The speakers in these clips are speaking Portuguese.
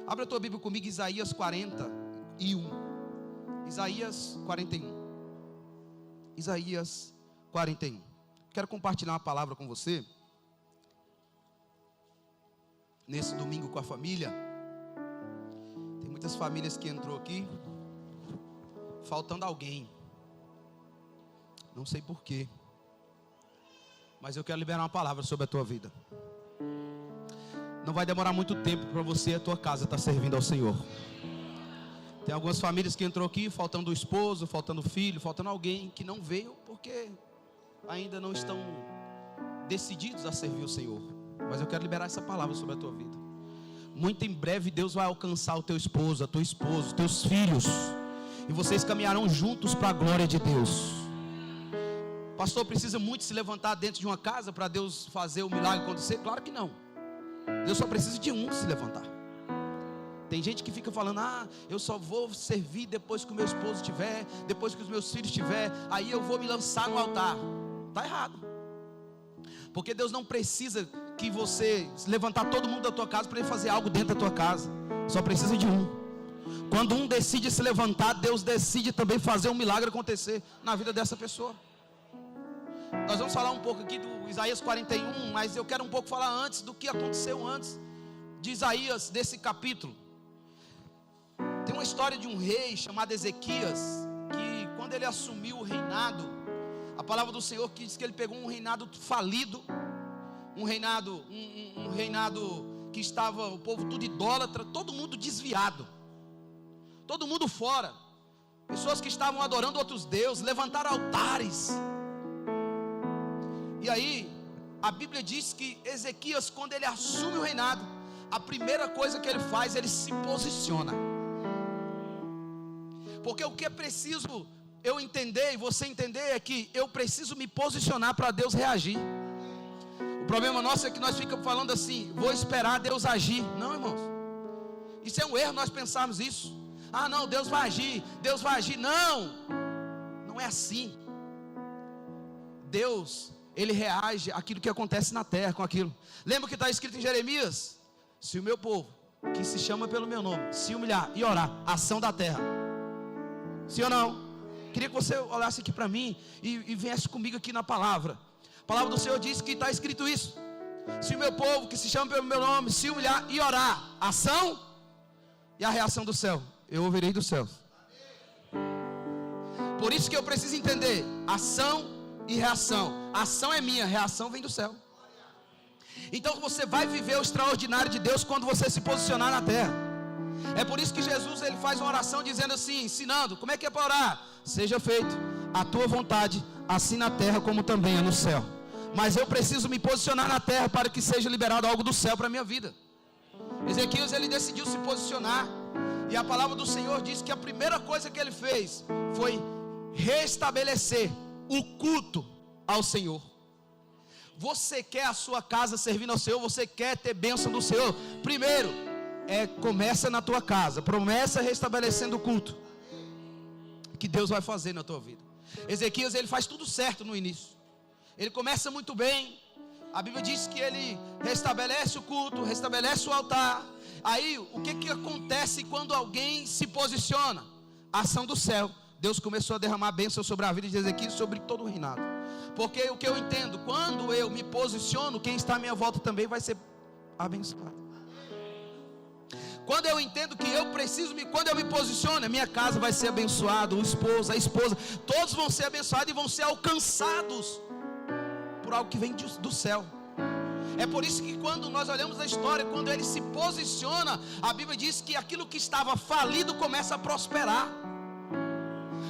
Abre a tua Bíblia comigo, Isaías 41. Isaías 41. Isaías 41. Quero compartilhar uma palavra com você nesse domingo com a família. Tem muitas famílias que entrou aqui faltando alguém. Não sei porquê, mas eu quero liberar uma palavra sobre a tua vida. Não vai demorar muito tempo para você e a tua casa estar servindo ao Senhor. Tem algumas famílias que entrou aqui faltando o esposo, faltando o filho, faltando alguém que não veio porque ainda não estão decididos a servir o Senhor. Mas eu quero liberar essa palavra sobre a tua vida. Muito em breve Deus vai alcançar o teu esposo, a tua esposa, os teus filhos, e vocês caminharão juntos para a glória de Deus. Pastor, precisa muito se levantar dentro de uma casa para Deus fazer o milagre acontecer? Claro que não. Deus só precisa de um se levantar. Tem gente que fica falando: eu só vou servir depois que o meu esposo estiver, depois que os meus filhos estiver, aí eu vou me lançar no altar. Está errado. Porque Deus não precisa que você levantar todo mundo da tua casa para ele fazer algo dentro da tua casa. Só precisa de um. Quando um decide se levantar, Deus decide também fazer um milagre acontecer na vida dessa pessoa. Nós vamos falar um pouco aqui do Isaías 41, mas eu quero um pouco falar antes do que aconteceu antes de Isaías, desse capítulo. Tem uma história de um rei chamado Ezequias, que quando ele assumiu o reinado, a palavra do Senhor diz que ele pegou um reinado falido, um reinado que estava o povo tudo idólatra, todo mundo desviado, todo mundo fora, pessoas que estavam adorando outros deuses, levantaram altares. E aí, a Bíblia diz que Ezequias, quando ele assume o reinado, a primeira coisa que ele faz, ele se posiciona. Porque o que é preciso eu entender e você entender é que eu preciso me posicionar para Deus reagir. O problema nosso é que nós ficamos falando assim: vou esperar Deus agir. Não, irmãos, isso é um erro nós pensarmos isso. Não, Deus vai agir, Deus vai agir. Não, não é assim. Deus, Ele reage àquilo que acontece na terra, com aquilo. Lembra o que está escrito em Jeremias? Se o meu povo, que se chama pelo meu nome, se humilhar e orar, ação da terra. Sim ou não? Queria que você olhasse aqui para mim e viesse comigo aqui na palavra. A palavra do Senhor diz que está escrito isso: se o meu povo, que se chama pelo meu nome, se humilhar e orar, ação e a reação do céu, eu ouvirei dos céus. Por isso que eu preciso entender ação e reação. A ação é minha, a reação vem do céu. Então você vai viver o extraordinário de Deus quando você se posicionar na terra. É por isso que Jesus, ele faz uma oração dizendo assim, ensinando, como é que é para orar? Seja feito a tua vontade, assim na terra como também é no céu. Mas eu preciso me posicionar na terra para que seja liberado algo do céu para a minha vida. Ezequias, ele decidiu se posicionar, e a palavra do Senhor diz que a primeira coisa que ele fez foi restabelecer o culto ao Senhor. Você quer a sua casa servindo ao Senhor? Você quer ter bênção do Senhor? Primeiro, começa na tua casa. Começa restabelecendo o culto, que Deus vai fazer na tua vida. Ezequias, ele faz tudo certo no início. Ele começa muito bem. A Bíblia diz que ele restabelece o culto, restabelece o altar. Aí, o que acontece quando alguém se posiciona? A ação do céu. Deus começou a derramar bênção sobre a vida de Ezequias, sobre todo o reinado. Porque o que eu entendo, quando eu me posiciono, quem está à minha volta também vai ser abençoado. Quando eu entendo que eu preciso, quando eu me posiciono, a minha casa vai ser abençoada, o esposo, a esposa, todos vão ser abençoados e vão ser alcançados por algo que vem do céu. É por isso que quando nós olhamos a história, quando ele se posiciona, a Bíblia diz que aquilo que estava falido começa a prosperar.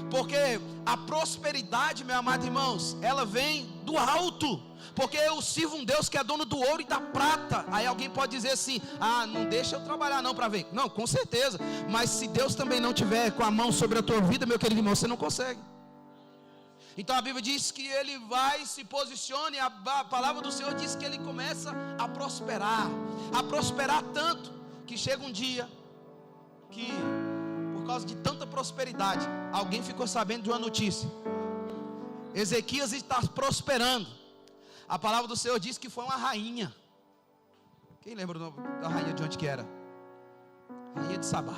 Porque a prosperidade, meus amados irmãos, ela vem do alto. Porque eu sirvo um Deus que é dono do ouro e da prata. Aí alguém pode dizer assim: não deixa eu trabalhar não para ver. Não, com certeza. Mas se Deus também não tiver com a mão sobre a tua vida, meu querido irmão, você não consegue. Então a Bíblia diz que ele vai, se posiciona, e a palavra do Senhor diz que ele começa a prosperar tanto, que chega um dia que, por causa de tanta prosperidade, alguém ficou sabendo de uma notícia: Ezequias está prosperando. A palavra do Senhor diz que foi uma rainha. Quem lembra o nome da rainha, de onde que era? rainha de Sabá.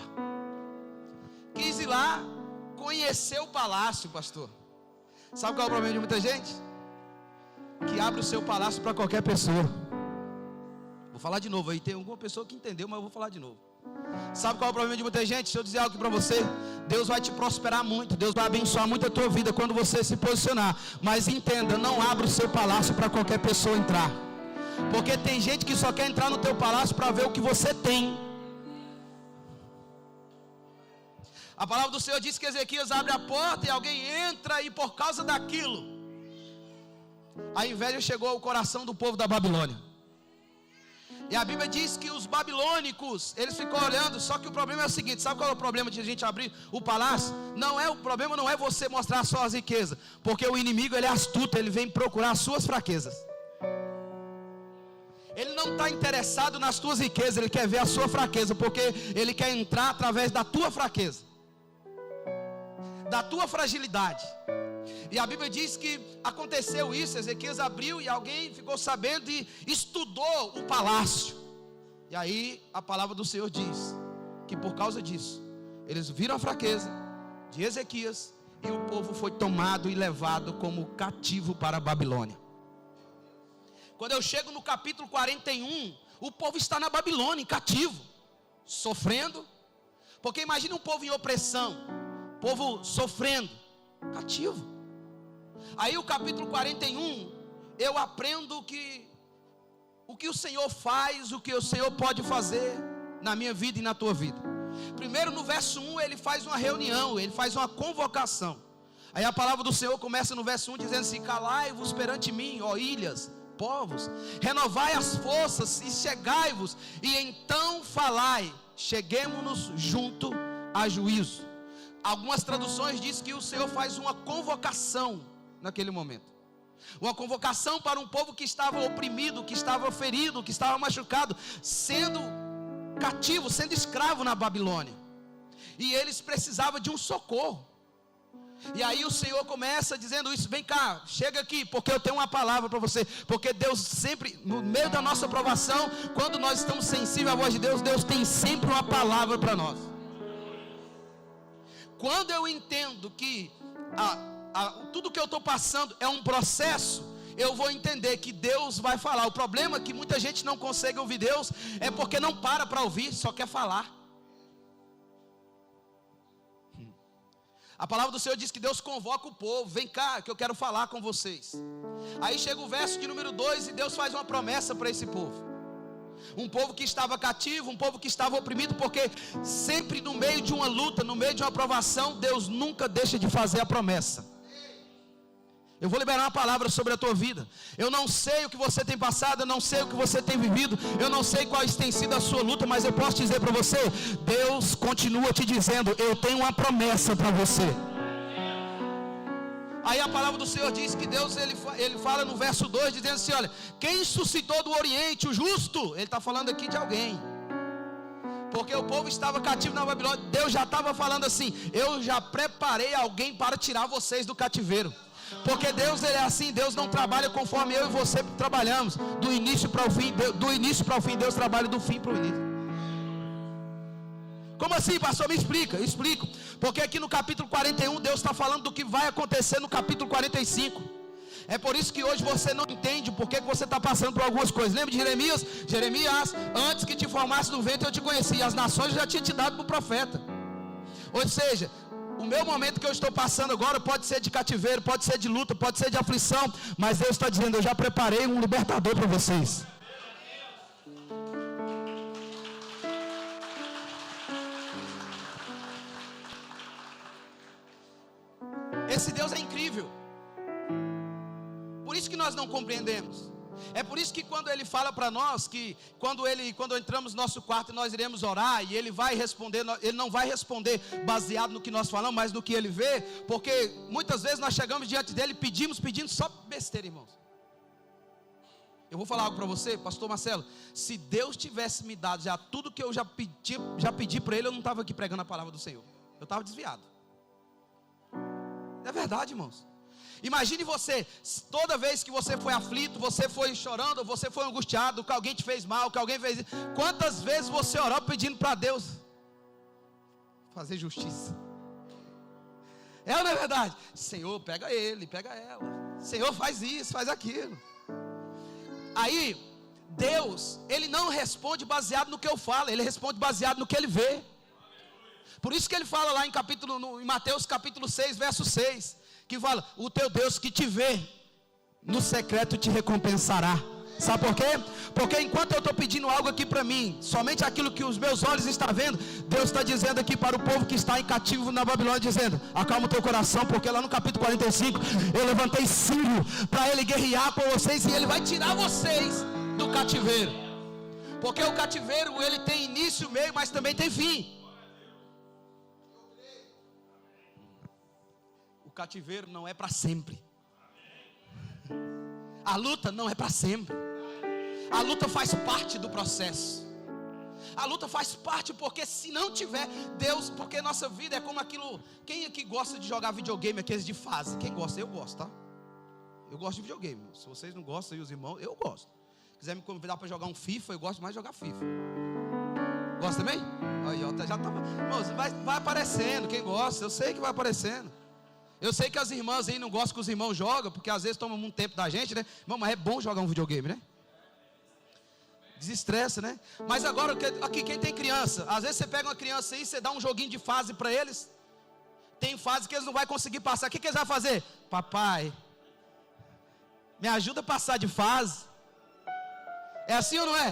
Quis ir lá conhecer o palácio, pastor. Sabe qual é o problema de muita gente? Que abre o seu palácio para qualquer pessoa. Vou falar de novo aí, tem alguma pessoa que entendeu, mas eu vou falar de novo. Sabe qual é o problema de muita gente? Deixa eu dizer algo aqui para você. Deus vai te prosperar muito, Deus vai abençoar muito a tua vida quando você se posicionar. Mas entenda, não abra o seu palácio para qualquer pessoa entrar. Porque tem gente que só quer entrar no teu palácio para ver o que você tem. A palavra do Senhor diz que Ezequias abre a porta e alguém entra, e por causa daquilo a inveja chegou ao coração do povo da Babilônia. E a Bíblia diz que os babilônicos, eles ficam olhando. Só que o problema é o seguinte: sabe qual é o problema de a gente abrir o palácio? O problema não é você mostrar só as riquezas, porque o inimigo, ele é astuto, ele vem procurar as suas fraquezas. Ele não está interessado nas tuas riquezas, ele quer ver a sua fraqueza, porque ele quer entrar através da tua fraqueza, da tua fragilidade. E a Bíblia diz que aconteceu isso. Ezequias abriu e alguém ficou sabendo e estudou o palácio. E aí a palavra do Senhor diz que por causa disso eles viram a fraqueza de Ezequias, e o povo foi tomado e levado como cativo para a Babilônia. Quando eu chego no capítulo 41, o povo está na Babilônia, em cativo, sofrendo. Porque imagine um povo em opressão, povo sofrendo, cativo. Aí o capítulo 41, eu aprendo que o que o Senhor faz, o que o Senhor pode fazer na minha vida e na tua vida. Primeiro, no verso 1, ele faz uma reunião, ele faz uma convocação. Aí a palavra do Senhor começa no verso 1 dizendo assim: calai-vos perante mim, ó ilhas, povos, renovai as forças e chegai-vos, e então falai, cheguemo-nos junto a juízo. Algumas traduções dizem que o Senhor faz uma convocação naquele momento. Uma convocação para um povo que estava oprimido, que estava ferido, que estava machucado, sendo cativo, sendo escravo na Babilônia. E eles precisavam de um socorro. E aí o Senhor começa dizendo isso: vem cá, chega aqui, porque eu tenho uma palavra para você. Porque Deus sempre, no meio da nossa provação, quando nós estamos sensíveis à voz de Deus, Deus tem sempre uma palavra para nós. Quando eu entendo que tudo que eu estou passando é um processo, eu vou entender que Deus vai falar. O problema é que muita gente não consegue ouvir Deus, é porque não para ouvir, só quer falar. A palavra do Senhor diz que Deus convoca o povo: vem cá que eu quero falar com vocês. Aí chega o verso de número 2 e Deus faz uma promessa para esse povo. Um povo que estava cativo, um povo que estava oprimido, porque sempre no meio de uma luta, no meio de uma provação, Deus nunca deixa de fazer a promessa. Eu vou liberar uma palavra sobre a tua vida. Eu não sei o que você tem passado, eu não sei o que você tem vivido, eu não sei quais tem sido a sua luta, mas eu posso dizer para você: Deus continua te dizendo: eu tenho uma promessa para você. Aí a palavra do Senhor diz que Deus, ele fala no verso 2, dizendo assim: olha, quem suscitou do Oriente o justo? Ele está falando aqui de alguém. Porque o povo estava cativo na Babilônia. Deus já estava falando assim: eu já preparei alguém para tirar vocês do cativeiro. Porque Deus, ele é assim, Deus não trabalha conforme eu e você trabalhamos, do início para o fim. Do início para o fim, Deus trabalha do fim para o início. Como assim, pastor? Me explica. Eu explico. Porque aqui no capítulo 41, Deus está falando do que vai acontecer no capítulo 45. É por isso que hoje você não entende porque que você está passando por algumas coisas. Lembra de Jeremias? Jeremias, antes que te formasse no ventre eu te conheci, as nações eu já tinha te dado para o profeta. Ou seja, o meu momento que eu estou passando agora pode ser de cativeiro, pode ser de luta, pode ser de aflição, mas Deus está dizendo: eu já preparei um libertador para vocês. Esse Deus é incrível. Por isso que nós não compreendemos. É por isso que quando Ele fala para nós que quando entramos no nosso quarto nós iremos orar, e Ele vai responder, Ele não vai responder baseado no que nós falamos, mas no que Ele vê. Porque muitas vezes nós chegamos diante dEle, pedindo só besteira, irmãos. Eu vou falar algo para você, pastor Marcelo: se Deus tivesse me dado já tudo que eu já pedi para Ele, eu não estava aqui pregando a palavra do Senhor, eu estava desviado. É verdade, irmãos. Imagine você, toda vez que você foi aflito, você foi chorando, você foi angustiado, que alguém te fez mal, que alguém fez... Quantas vezes você orou pedindo para Deus: fazer justiça. É ou não é verdade? Senhor, pega ele, pega ela. Senhor, faz isso, faz aquilo. Aí, Deus, Ele não responde baseado no que eu falo, Ele responde baseado no que Ele vê. Por isso que Ele fala lá em Mateus capítulo 6, verso 6, que fala, o teu Deus que te vê no secreto te recompensará. Sabe por quê? Porque enquanto eu estou pedindo algo aqui para mim, somente aquilo que os meus olhos estão vendo, Deus está dizendo aqui para o povo que está em cativo na Babilônia, dizendo, acalma o teu coração, porque lá no capítulo 45, eu levantei Ciro para ele guerrear por vocês, e ele vai tirar vocês do cativeiro. Porque o cativeiro, ele tem início, meio, mas também tem fim. O cativeiro não é para sempre. A luta não é para sempre. A luta faz parte do processo. A luta faz parte, porque se não tiver Deus, porque nossa vida é como aquilo. Quem aqui gosta de jogar videogame, aqueles de fase? Quem gosta? Eu gosto, tá? Eu gosto de videogame. Se vocês não gostam, e os irmãos, eu gosto. Se quiser me convidar para jogar um FIFA, eu gosto mais de jogar FIFA. Gosta também? Aí, ó, já tava. Irmãos, vai aparecendo. Quem gosta, eu sei que vai aparecendo. Eu sei que as irmãs aí não gostam que os irmãos jogam, porque às vezes tomam muito tempo da gente, né? Irmão, mas é bom jogar um videogame, né? Desestressa, né? Mas agora, aqui quem tem criança, às vezes você pega uma criança aí, você dá um joguinho de fase para eles. Tem fase que eles não vão conseguir passar. O que eles vão fazer? Papai, me ajuda a passar de fase. É assim ou não é?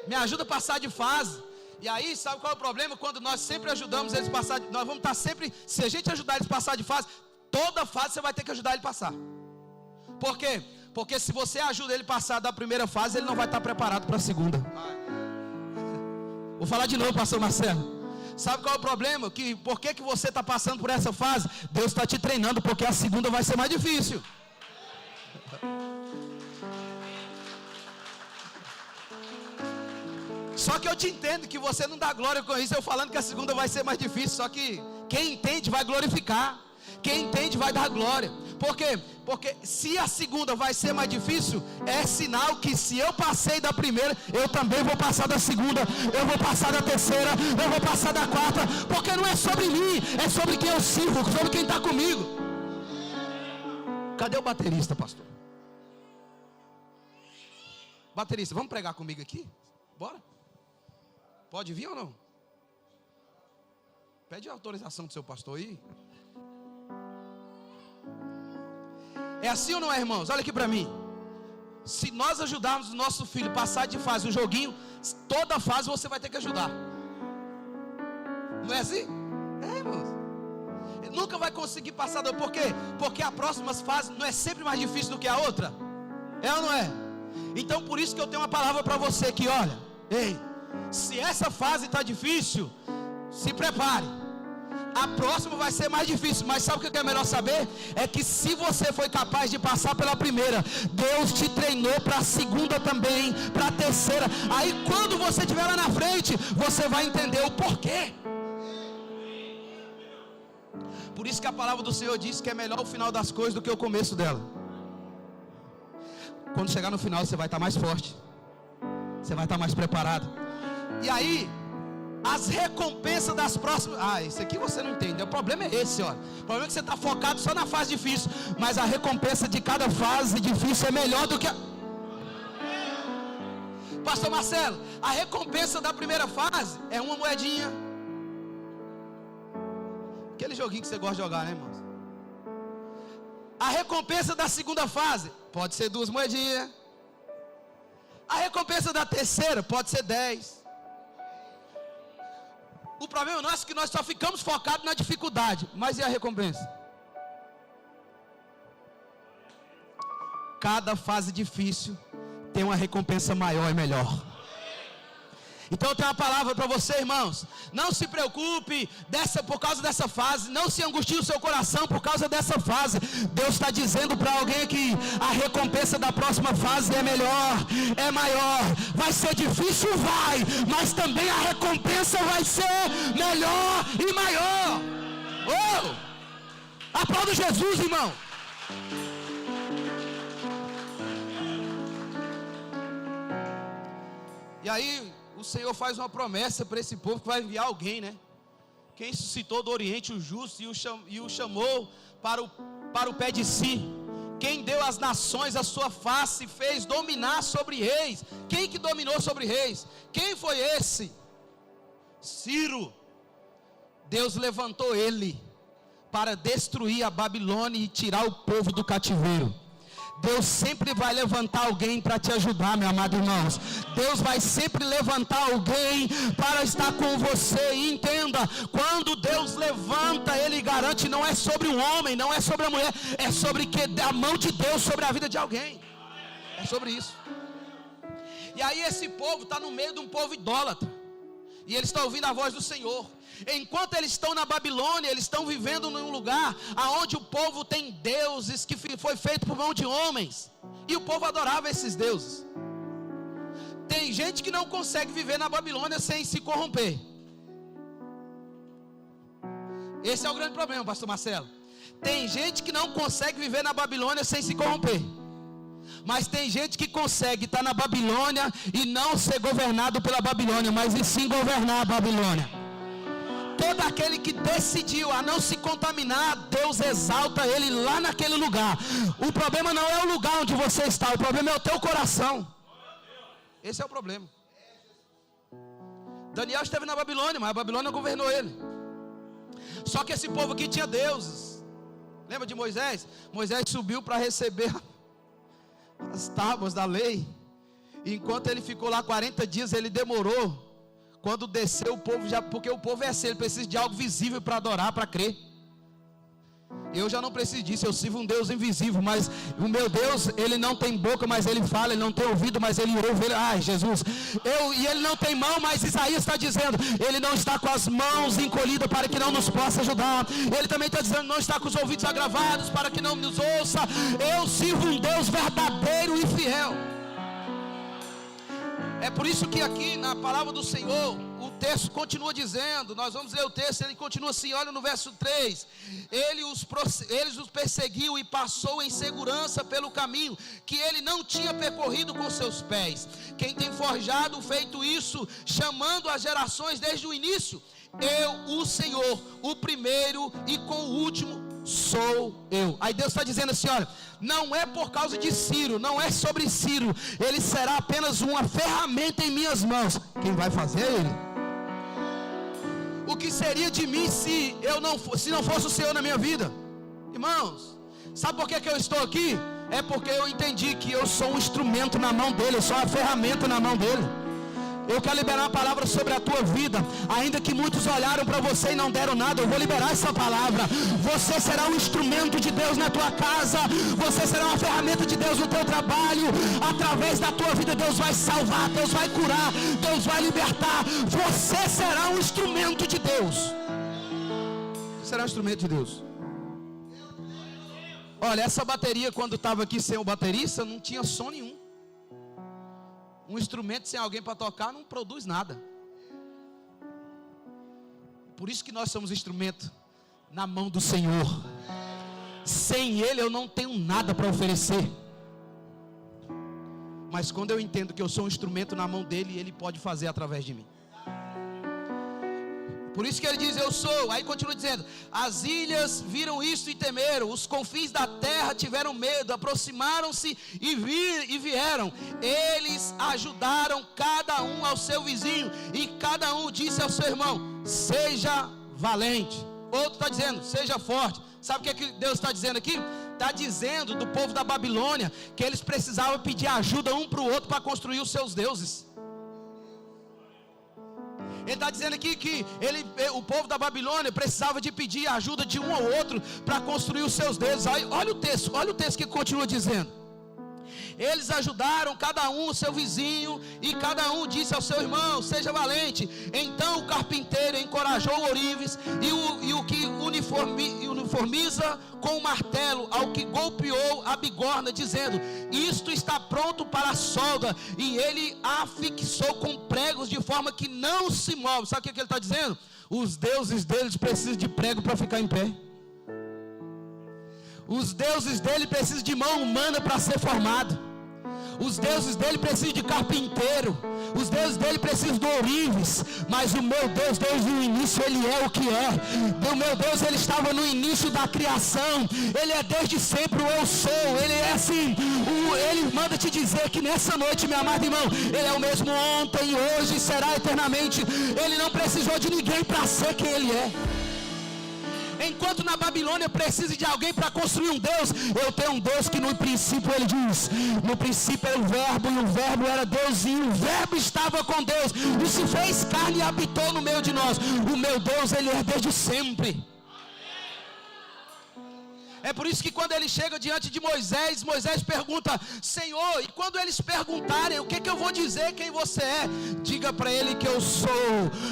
Me ajuda a passar de fase. E aí, sabe qual é o problema? Quando nós sempre ajudamos eles a passar, nós vamos estar sempre, se a gente ajudar eles a passar de fase, toda fase você vai ter que ajudar ele a passar. Por quê? Porque se você ajuda ele a passar da primeira fase, ele não vai estar preparado para a segunda. Vou falar de novo, pastor Marcelo. Sabe qual é o problema? Por que você está passando por essa fase? Deus está te treinando, porque a segunda vai ser mais difícil. Só que eu te entendo que você não dá glória com isso, eu falando que a segunda vai ser mais difícil. Só que quem entende vai glorificar. Quem entende vai dar glória. Por quê? Porque se a segunda vai ser mais difícil, é sinal que se eu passei da primeira, eu também vou passar da segunda, eu vou passar da terceira, eu vou passar da quarta. Porque não é sobre mim, é sobre quem eu sirvo, sobre quem está comigo. Cadê o baterista, pastor? Baterista, vamos pregar comigo aqui? Bora? Pode vir ou não? Pede a autorização do seu pastor aí. É assim ou não é, irmãos? Olha aqui para mim. Se nós ajudarmos o nosso filho a passar de fase um joguinho, toda fase você vai ter que ajudar. Não é assim? É, irmãos. Ele nunca vai conseguir passar. Por quê? Porque a próxima fase não é sempre mais difícil do que a outra. É ou não é? Então por isso que eu tenho uma palavra para você que olha. Ei, se essa fase está difícil, se prepare. A próxima vai ser mais difícil, mas sabe o que é melhor saber? É que se você foi capaz de passar pela primeira, Deus te treinou para a segunda também, para a terceira. Aí quando você estiver lá na frente, você vai entender o porquê. Por isso que a palavra do Senhor diz que é melhor o final das coisas do que o começo dela. Quando chegar no final, você vai estar mais forte, você vai estar mais preparado. E aí as recompensas das próximas. Isso aqui você não entende. O problema é esse, ó. O problema é que você está focado só na fase difícil. Mas a recompensa de cada fase difícil é melhor do que a... Pastor Marcelo, a recompensa da primeira fase é uma moedinha. Aquele joguinho que você gosta de jogar, né, irmãos? A recompensa da segunda fase pode ser 2 moedinhas. A recompensa da terceira pode ser 10. O problema nosso é que nós só ficamos focados na dificuldade. Mas e a recompensa? Cada fase difícil tem uma recompensa maior e melhor. Então eu tenho uma palavra para você, irmãos. Não se preocupe por causa dessa fase. Não se angustie o seu coração por causa dessa fase. Deus está dizendo para alguém que a recompensa da próxima fase é melhor, é maior. Vai ser difícil? Vai. Mas também a recompensa vai ser melhor e maior. Oh! Aplauda Jesus, irmão. E aí o Senhor faz uma promessa para esse povo que vai enviar alguém, né? Quem suscitou do Oriente o justo e o chamou para o pé de si? Quem deu às nações a sua face e fez dominar sobre reis? Quem que dominou sobre reis? Quem foi esse? Ciro. Deus levantou ele para destruir a Babilônia e tirar o povo do cativeiro. Deus sempre vai levantar alguém para te ajudar, meu amado irmãos. Deus vai sempre levantar alguém para estar com você. E entenda, quando Deus levanta, Ele garante, não é sobre um homem, não é sobre a mulher, é sobre a mão de Deus sobre a vida de alguém. É sobre isso. E aí esse povo está no meio de um povo idólatra, e eles estão ouvindo a voz do Senhor. Enquanto eles estão na Babilônia, eles estão vivendo num lugar onde o povo tem deuses que foi feito por mão de homens, e o povo adorava esses deuses. Tem gente que não consegue viver na Babilônia sem se corromper. Esse é o grande problema, pastor Marcelo. Tem gente que não consegue viver na Babilônia sem se corromper. Mas tem gente que consegue estar na Babilônia e não ser governado pela Babilônia, mas e sim governar a Babilônia. Todo aquele que decidiu a não se contaminar, Deus exalta ele lá naquele lugar. O problema não é o lugar onde você está, o problema é o teu coração. Esse é o problema. Daniel esteve na Babilônia, mas a Babilônia governou ele. Só que esse povo aqui tinha deuses. Lembra de Moisés? Moisés subiu para receber as tábuas da lei. E enquanto ele ficou lá 40 dias, ele demorou. Quando desceu, o povo já, porque o povo é assim, ele precisa de algo visível para adorar, para crer. Eu já não preciso disso, eu sirvo um Deus invisível, mas o meu Deus, ele não tem boca, mas ele fala, ele não tem ouvido, mas ele ouve. Ai, Jesus, e ele não tem mão, mas Isaías está dizendo, ele não está com as mãos encolhidas para que não nos possa ajudar. Ele também está dizendo, não está com os ouvidos agravados para que não nos ouça. Eu sirvo um Deus verdadeiro e fiel. É por isso que aqui na palavra do Senhor, o texto continua dizendo, nós vamos ler o texto, ele continua assim, olha no verso 3, eles os perseguiu e passou em segurança pelo caminho, que ele não tinha percorrido com seus pés. Quem tem forjado, feito isso, chamando as gerações desde o início? Eu, o Senhor, o primeiro e com o último, sou eu. Aí Deus está dizendo assim, olha, não é por causa de Ciro, não é sobre Ciro, ele será apenas uma ferramenta em minhas mãos. Quem vai fazer é ele. O que seria de mim se não fosse o Senhor na minha vida? Irmãos, sabe por que eu estou aqui? É porque eu entendi que eu sou um instrumento na mão dele, eu sou uma ferramenta na mão dele. Eu quero liberar uma palavra sobre a tua vida. Ainda que muitos olharam para você e não deram nada, eu vou liberar essa palavra. Você será um instrumento de Deus na tua casa. Você será uma ferramenta de Deus no teu trabalho. Através da tua vida Deus vai salvar, Deus vai curar, Deus vai libertar. Você será um instrumento de Deus. Você será um instrumento de Deus. Olha, essa bateria, quando estava aqui sem o baterista, não tinha som nenhum. Um instrumento sem alguém para tocar não produz nada. Por isso que nós somos instrumento na mão do Senhor. Sem Ele eu não tenho nada para oferecer. Mas quando eu entendo que eu sou um instrumento na mão dEle, Ele pode fazer através de mim. Por isso que ele diz, eu sou. Aí continua dizendo, as ilhas viram isto e temeram, os confins da terra tiveram medo, aproximaram-se e vieram. Eles ajudaram cada um ao seu vizinho, e cada um disse ao seu irmão, seja valente. Outro está dizendo, seja forte. Sabe o que Deus está dizendo aqui? Está dizendo do povo da Babilônia que eles precisavam pedir ajuda um para o outro para construir os seus deuses. Ele está dizendo aqui que o povo da Babilônia precisava de pedir ajuda de um ao outro para construir os seus deuses. Olha o texto que continua dizendo. Eles ajudaram cada um o seu vizinho, e cada um disse ao seu irmão, seja valente. Então o carpinteiro encorajou o ourives, e o que uniformiza com o martelo, ao que golpeou a bigorna, dizendo, isto está pronto para a solda. E ele a fixou com pregos de forma que não se move. Sabe o que ele está dizendo? Os deuses deles precisam de prego para ficar em pé. Os deuses dele precisam de mão humana para ser formado. Os deuses dele precisam de carpinteiro. Os deuses dele precisam de ourives. Mas o meu Deus, desde o início, ele é o que é. O meu Deus, ele estava no início da criação. Ele é desde sempre o eu sou. Ele é assim. Ele manda te dizer que nessa noite, meu amado irmão, ele é o mesmo ontem, hoje e será eternamente. Ele não precisou de ninguém para ser quem ele é. Enquanto na Babilônia precisa de alguém para construir um Deus, eu tenho um Deus que no princípio ele diz, no princípio era o verbo, e o verbo era Deus, e o verbo estava com Deus, e se fez carne e habitou no meio de nós. O meu Deus, ele é desde sempre. É por isso que quando ele chega diante de Moisés, Moisés pergunta: Senhor, e quando eles perguntarem o que eu vou dizer quem você é, diga para ele que eu sou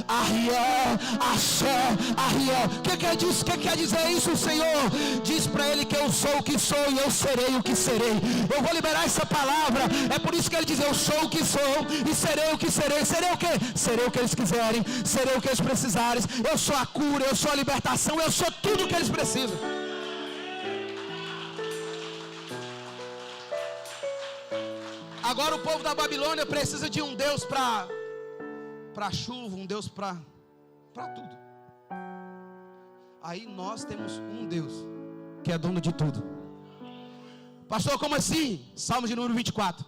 Ariel, Axé, Ariel. O que quer dizer isso, Senhor? Diz para ele que eu sou o que sou e eu serei o que serei. Eu vou liberar essa palavra. É por isso que ele diz: eu sou o que sou e serei o que serei. Serei o que? Serei o que eles quiserem, serei o que eles precisarem. Eu sou a cura, eu sou a libertação, eu sou tudo o que eles precisam. Agora o povo da Babilônia precisa de um Deus para chuva, um Deus para tudo. Aí nós temos um Deus que é dono de tudo. Pastor, como assim? Salmo de número 24.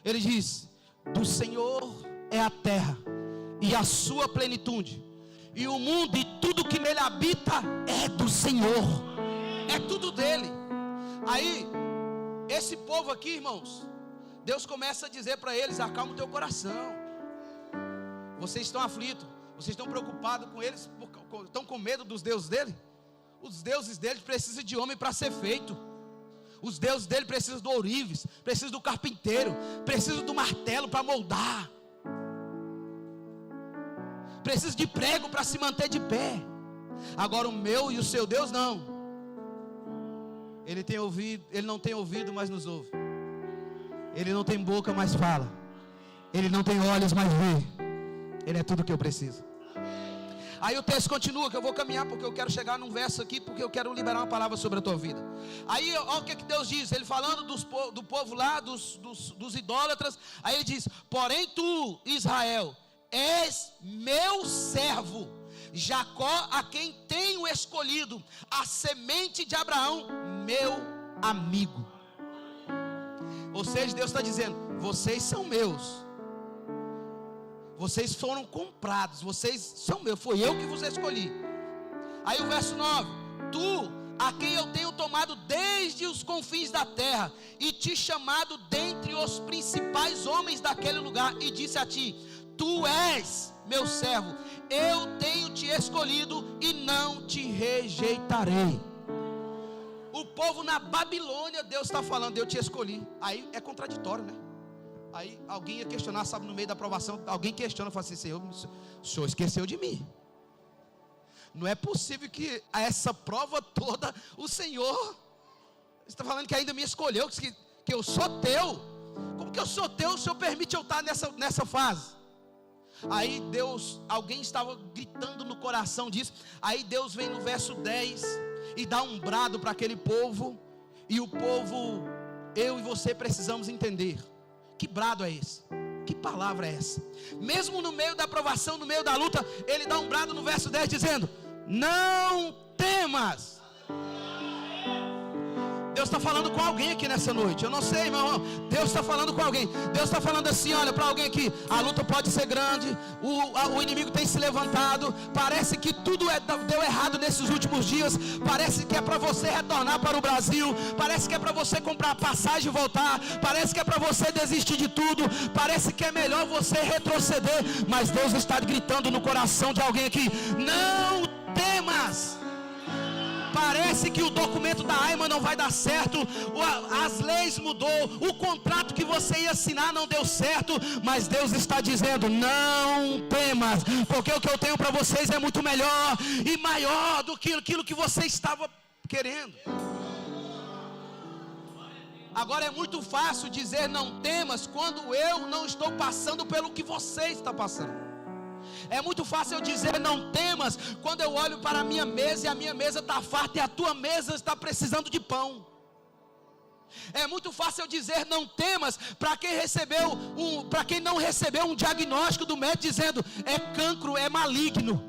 Ele diz: do Senhor é a terra e a sua plenitude, e o mundo e tudo que nele habita é do Senhor. É tudo dele. Aí, esse povo aqui, irmãos, Deus começa a dizer para eles: acalma o teu coração. Vocês estão aflitos, vocês estão preocupados com eles, estão com medo dos deuses dele? Os deuses dele precisam de homem para ser feito. Os deuses dele precisam do ourives, precisam do carpinteiro, precisam do martelo para moldar, precisam de prego para se manter de pé. Agora o meu e o seu Deus não. Ele tem ouvido, ele não tem ouvido, mas nos ouve. Ele não tem boca, mas fala. Ele não tem olhos, mas vê. Ele é tudo o que eu preciso. Aí o texto continua, que eu vou caminhar, porque eu quero chegar num verso aqui, porque eu quero liberar uma palavra sobre a tua vida. Aí, olha o que Deus diz. Ele falando do povo lá, dos idólatras. Aí ele diz: porém tu, Israel, és meu servo, Jacó, a quem tenho escolhido, a semente de Abraão, meu amigo. Ou seja, Deus está dizendo: vocês são meus, vocês foram comprados, vocês são meus, foi eu que vos escolhi. Aí o verso 9: tu, a quem eu tenho tomado desde os confins da terra, e te chamado dentre os principais homens daquele lugar, e disse a ti: tu és meu servo, eu tenho te escolhido e não te rejeitarei. O povo na Babilônia, Deus está falando: eu te escolhi. Aí é contraditório, né? Aí alguém ia questionar, sabe, no meio da aprovação, alguém questiona, fala assim: Senhor, o Senhor esqueceu de mim. Não é possível que a essa prova toda o Senhor está falando que ainda me escolheu, que eu sou teu. Como que eu sou teu? O Senhor permite eu estar nessa fase? Aí Deus, alguém estava gritando no coração disso. Aí Deus vem no verso 10 e dá um brado para aquele povo. E o povo, eu e você precisamos entender: que brado é esse? Que palavra é essa? Mesmo no meio da provação, no meio da luta, ele dá um brado no verso 10 dizendo: não temas. Deus está falando com alguém aqui nessa noite. Eu não sei, meu irmão. Deus está falando com alguém. Deus está falando assim: olha, para alguém aqui, a luta pode ser grande, o inimigo tem se levantado, parece que tudo deu errado nesses últimos dias, parece que é para você retornar para o Brasil, parece que é para você comprar passagem e voltar, parece que é para você desistir de tudo, parece que é melhor você retroceder. Mas Deus está gritando no coração de alguém aqui: não temas. Parece que o documento da AIMA não vai dar certo, as leis mudou, o contrato que você ia assinar não deu certo, mas Deus está dizendo: não temas, porque o que eu tenho para vocês é muito melhor e maior do que aquilo que você estava querendo. Agora é muito fácil dizer não temas quando eu não estou passando pelo que você está passando. É muito fácil eu dizer não temas quando eu olho para a minha mesa e a minha mesa está farta e a tua mesa está precisando de pão. É muito fácil eu dizer não temas para quem não recebeu um diagnóstico do médico dizendo é cancro, é maligno.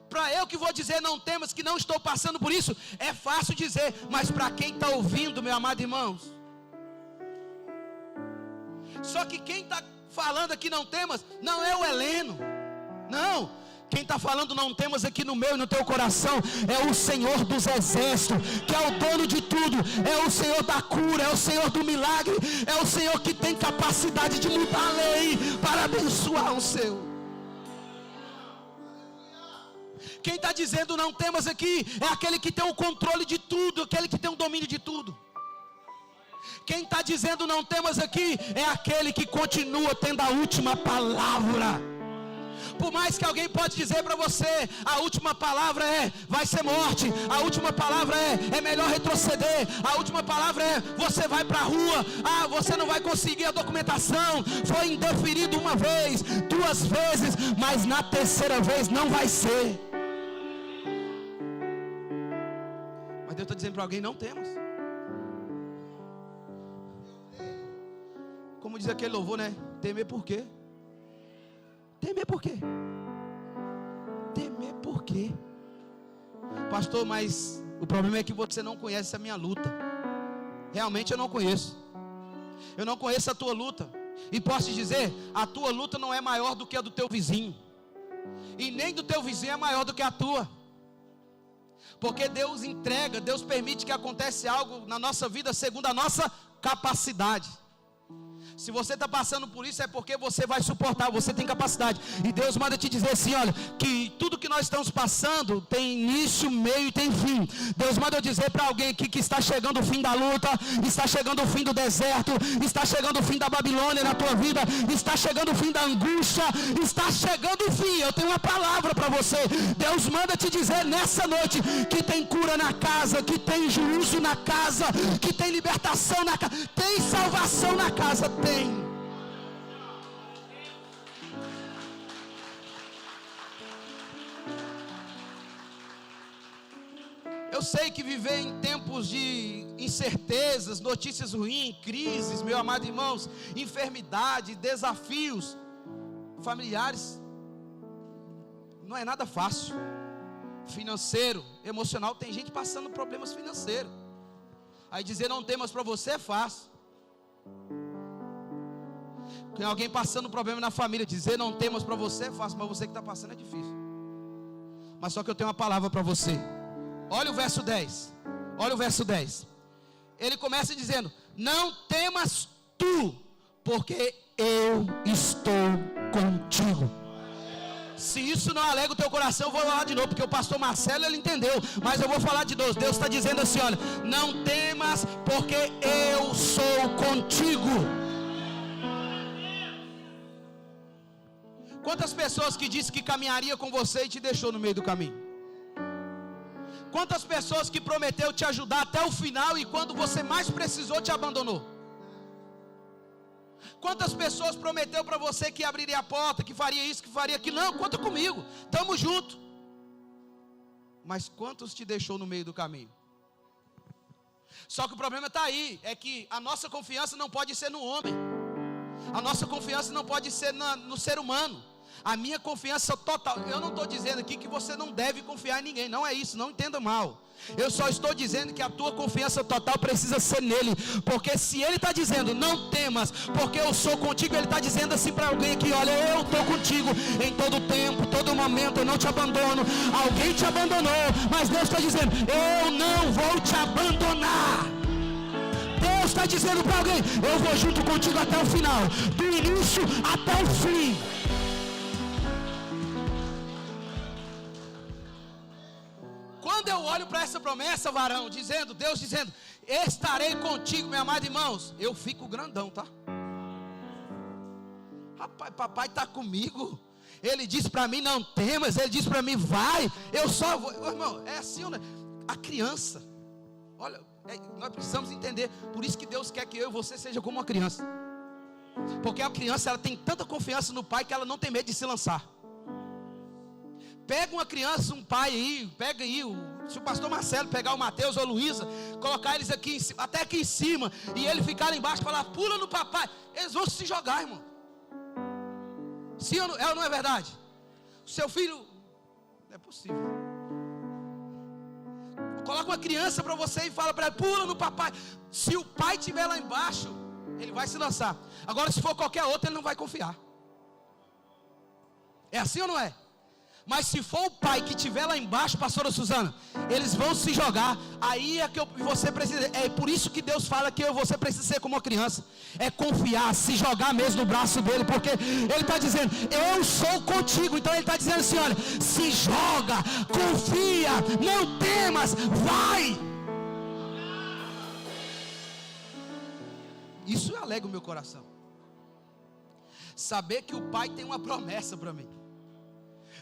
Para eu que vou dizer não temas, que não estou passando por isso, é fácil dizer, mas para quem está ouvindo, meu amado irmãos, só que quem está falando aqui não temas, não é o Heleno, não. Quem está falando não temas aqui no meu e no teu coração é o Senhor dos exércitos, que é o dono de tudo, é o Senhor da cura, é o Senhor do milagre, é o Senhor que tem capacidade de mudar a lei para abençoar o seu. Quem está dizendo não temas aqui é aquele que tem o controle de tudo, aquele que tem o domínio de tudo. Quem está dizendo não temas aqui é aquele que continua tendo a última palavra. Por mais que alguém pode dizer para você, a última palavra vai ser morte, a última palavra é melhor retroceder, a última palavra você vai para a rua, você não vai conseguir a documentação, foi indeferido uma vez, 2 vezes, mas na 3ª vez não vai ser. Mas Deus está dizendo para alguém, não temas. Como diz aquele louvor, né? Temer por quê? Temer por quê? Temer por quê? Pastor, mas o problema é que você não conhece a minha luta. Realmente eu não conheço. Eu não conheço a tua luta. E posso te dizer, a tua luta não é maior do que a do teu vizinho. E nem do teu vizinho é maior do que a tua. Porque Deus entrega, Deus permite que aconteça algo na nossa vida segundo a nossa capacidade. Se você está passando por isso é porque você vai suportar, você tem capacidade. E Deus manda te dizer assim, olha, que tudo que nós estamos passando tem início, meio e tem fim. Deus manda eu dizer para alguém aqui que está chegando o fim da luta, está chegando o fim do deserto, está chegando o fim da Babilônia na tua vida, está chegando o fim da angústia, está chegando o fim. Eu tenho uma palavra para você. Deus manda te dizer nessa noite que tem cura na casa, que tem juízo na casa, que tem libertação na casa, tem salvação na casa. Tem. Eu sei que viver em tempos de incertezas, notícias ruins, crises, meus amados irmãos, enfermidade, desafios familiares, não é nada fácil. Financeiro, emocional, tem gente passando problemas financeiros. Aí dizer não temas para você é fácil. Tem alguém passando problema na família, dizer não temas para você é fácil, mas você que está passando é difícil. Mas só que eu tenho uma palavra para você. Olha o verso 10. Olha o verso 10. Ele começa dizendo: não temas tu, porque eu estou contigo. Se isso não alegra o teu coração, eu vou falar de novo, porque o pastor Marcelo ele entendeu, mas eu vou falar de Deus. Deus está dizendo assim, olha, não temas, porque eu sou contigo. Quantas pessoas que disse que caminharia com você e te deixou no meio do caminho? Quantas pessoas que prometeu te ajudar até o final e quando você mais precisou te abandonou? Quantas pessoas prometeu para você que abriria a porta, que faria isso, que faria aquilo? Não, conta comigo, estamos juntos. Mas quantos te deixou no meio do caminho? Só que o problema está aí, é que a nossa confiança não pode ser no homem. A nossa confiança não pode ser no ser humano. A minha confiança total, eu não estou dizendo aqui que você não deve confiar em ninguém, não é isso, não entenda mal. Eu só estou dizendo que a tua confiança total precisa ser nele, porque se ele está dizendo não temas, porque eu sou contigo, ele está dizendo assim para alguém aqui, olha, eu estou contigo em todo tempo, todo momento, eu não te abandono. Alguém te abandonou, mas Deus está dizendo, eu não vou te abandonar. Deus está dizendo para alguém, eu vou junto contigo até o final, do início até o fim. Quando eu olho para essa promessa, varão, dizendo, Deus dizendo, estarei contigo, meus amados irmãos, eu fico grandão, tá? Rapaz, papai está comigo. Ele disse para mim, não temas. Ele disse para mim, vai. Eu só vou. Irmão, é assim, né? A criança, olha, nós precisamos entender. Por isso que Deus quer que eu e você seja como uma criança. Porque a criança, ela tem tanta confiança no pai que ela não tem medo de se lançar. Pega uma criança, um pai aí, pega aí Se o pastor Marcelo pegar o Mateus ou a Luísa, colocar eles aqui, até aqui em cima, e ele ficar lá embaixo e falar, pula no papai, eles vão se jogar, irmão. Sim ou não é verdade? O seu filho, não é possível. Coloca uma criança para você e fala para ela, pula no papai. Se o pai estiver lá embaixo, ele vai se lançar. Agora, se for qualquer outro, ele não vai confiar. É assim ou não é? Mas se for o pai que estiver lá embaixo, pastora Suzana, eles vão se jogar. Aí é que você precisa. É por isso que Deus fala que você precisa ser como uma criança. É confiar, se jogar mesmo no braço dele. Porque ele está dizendo, eu sou contigo. Então ele está dizendo assim, olha, se joga, confia, não temas, vai. Isso alegra o meu coração. Saber que o pai tem uma promessa para mim,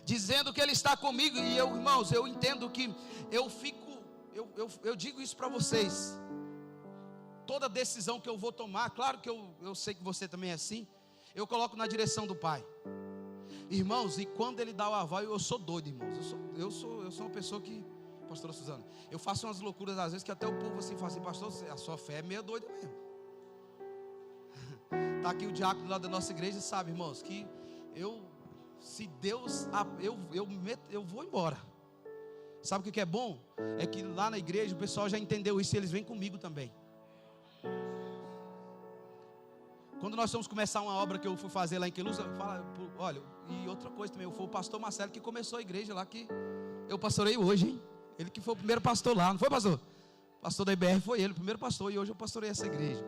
dizendo que ele está comigo. E eu, irmãos, eu entendo que eu digo isso para vocês. Toda decisão que eu vou tomar, claro que eu sei que você também é assim, eu coloco na direção do pai. Irmãos, e quando ele dá o aval, eu sou doido, irmãos. Eu sou uma pessoa que, pastora Suzana, eu faço umas loucuras às vezes que até o povo assim fala assim, pastor, a sua fé é meio doida mesmo. Está aqui o diácono lá da nossa igreja, sabe, irmãos, que se Deus, eu vou embora. Sabe o que é bom? É que lá na igreja o pessoal já entendeu isso e eles vêm comigo também. Quando nós fomos começar uma obra que eu fui fazer lá em Queluz, olha, e outra coisa também, foi o pastor Marcelo que começou a igreja lá, que eu pastorei hoje, hein? Ele que foi o primeiro pastor lá, não foi, pastor? O pastor da IBR foi ele, o primeiro pastor, e hoje eu pastorei essa igreja.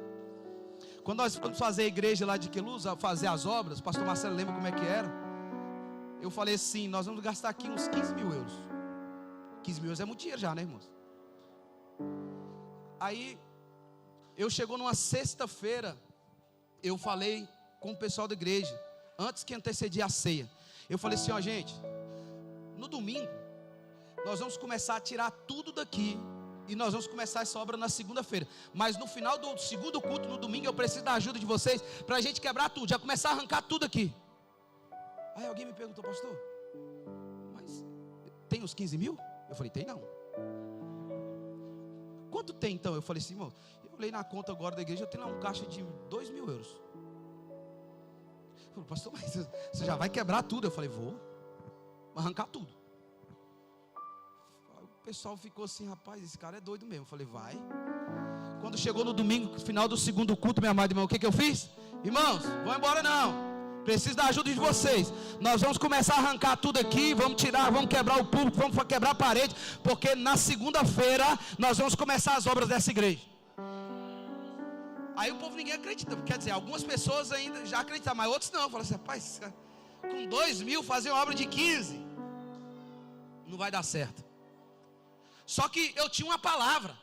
Quando nós fomos fazer a igreja lá de Queluz, fazer as obras, o pastor Marcelo lembra como é que era? Eu falei assim, nós vamos gastar aqui uns 15 mil euros. 15 mil euros é muito dinheiro já, né, irmãos? Aí, eu chegou numa sexta-feira, eu falei com o pessoal da igreja, antes que antecedia a ceia. Eu falei assim, ó gente, no domingo, nós vamos começar a tirar tudo daqui, e nós vamos começar essa obra na segunda-feira. Mas no final do segundo culto, no domingo, eu preciso da ajuda de vocês, para a gente quebrar tudo, já começar a arrancar tudo aqui. Aí alguém me perguntou, pastor, mas tem os 15 mil? Eu falei, tem não. Quanto tem então? Eu falei assim, irmão, eu olhei na conta agora da igreja, eu tenho lá um caixa de 2 mil euros. Eu falei, pastor, mas você já vai quebrar tudo? Eu falei, vou arrancar tudo. O pessoal ficou assim, rapaz, esse cara é doido mesmo. Eu falei, vai. Quando chegou no domingo, final do segundo culto, minha amada irmã, o que eu fiz? Irmãos, vão embora não. Preciso da ajuda de vocês. Nós vamos começar a arrancar tudo aqui. Vamos tirar, vamos quebrar o público, vamos quebrar a parede. Porque na segunda-feira nós vamos começar as obras dessa igreja. Aí o povo ninguém acredita. Quer dizer, algumas pessoas ainda já acreditam, mas outros não. Falam assim, rapaz, com 2 mil fazer uma obra de 15 não vai dar certo. Só que eu tinha uma palavra.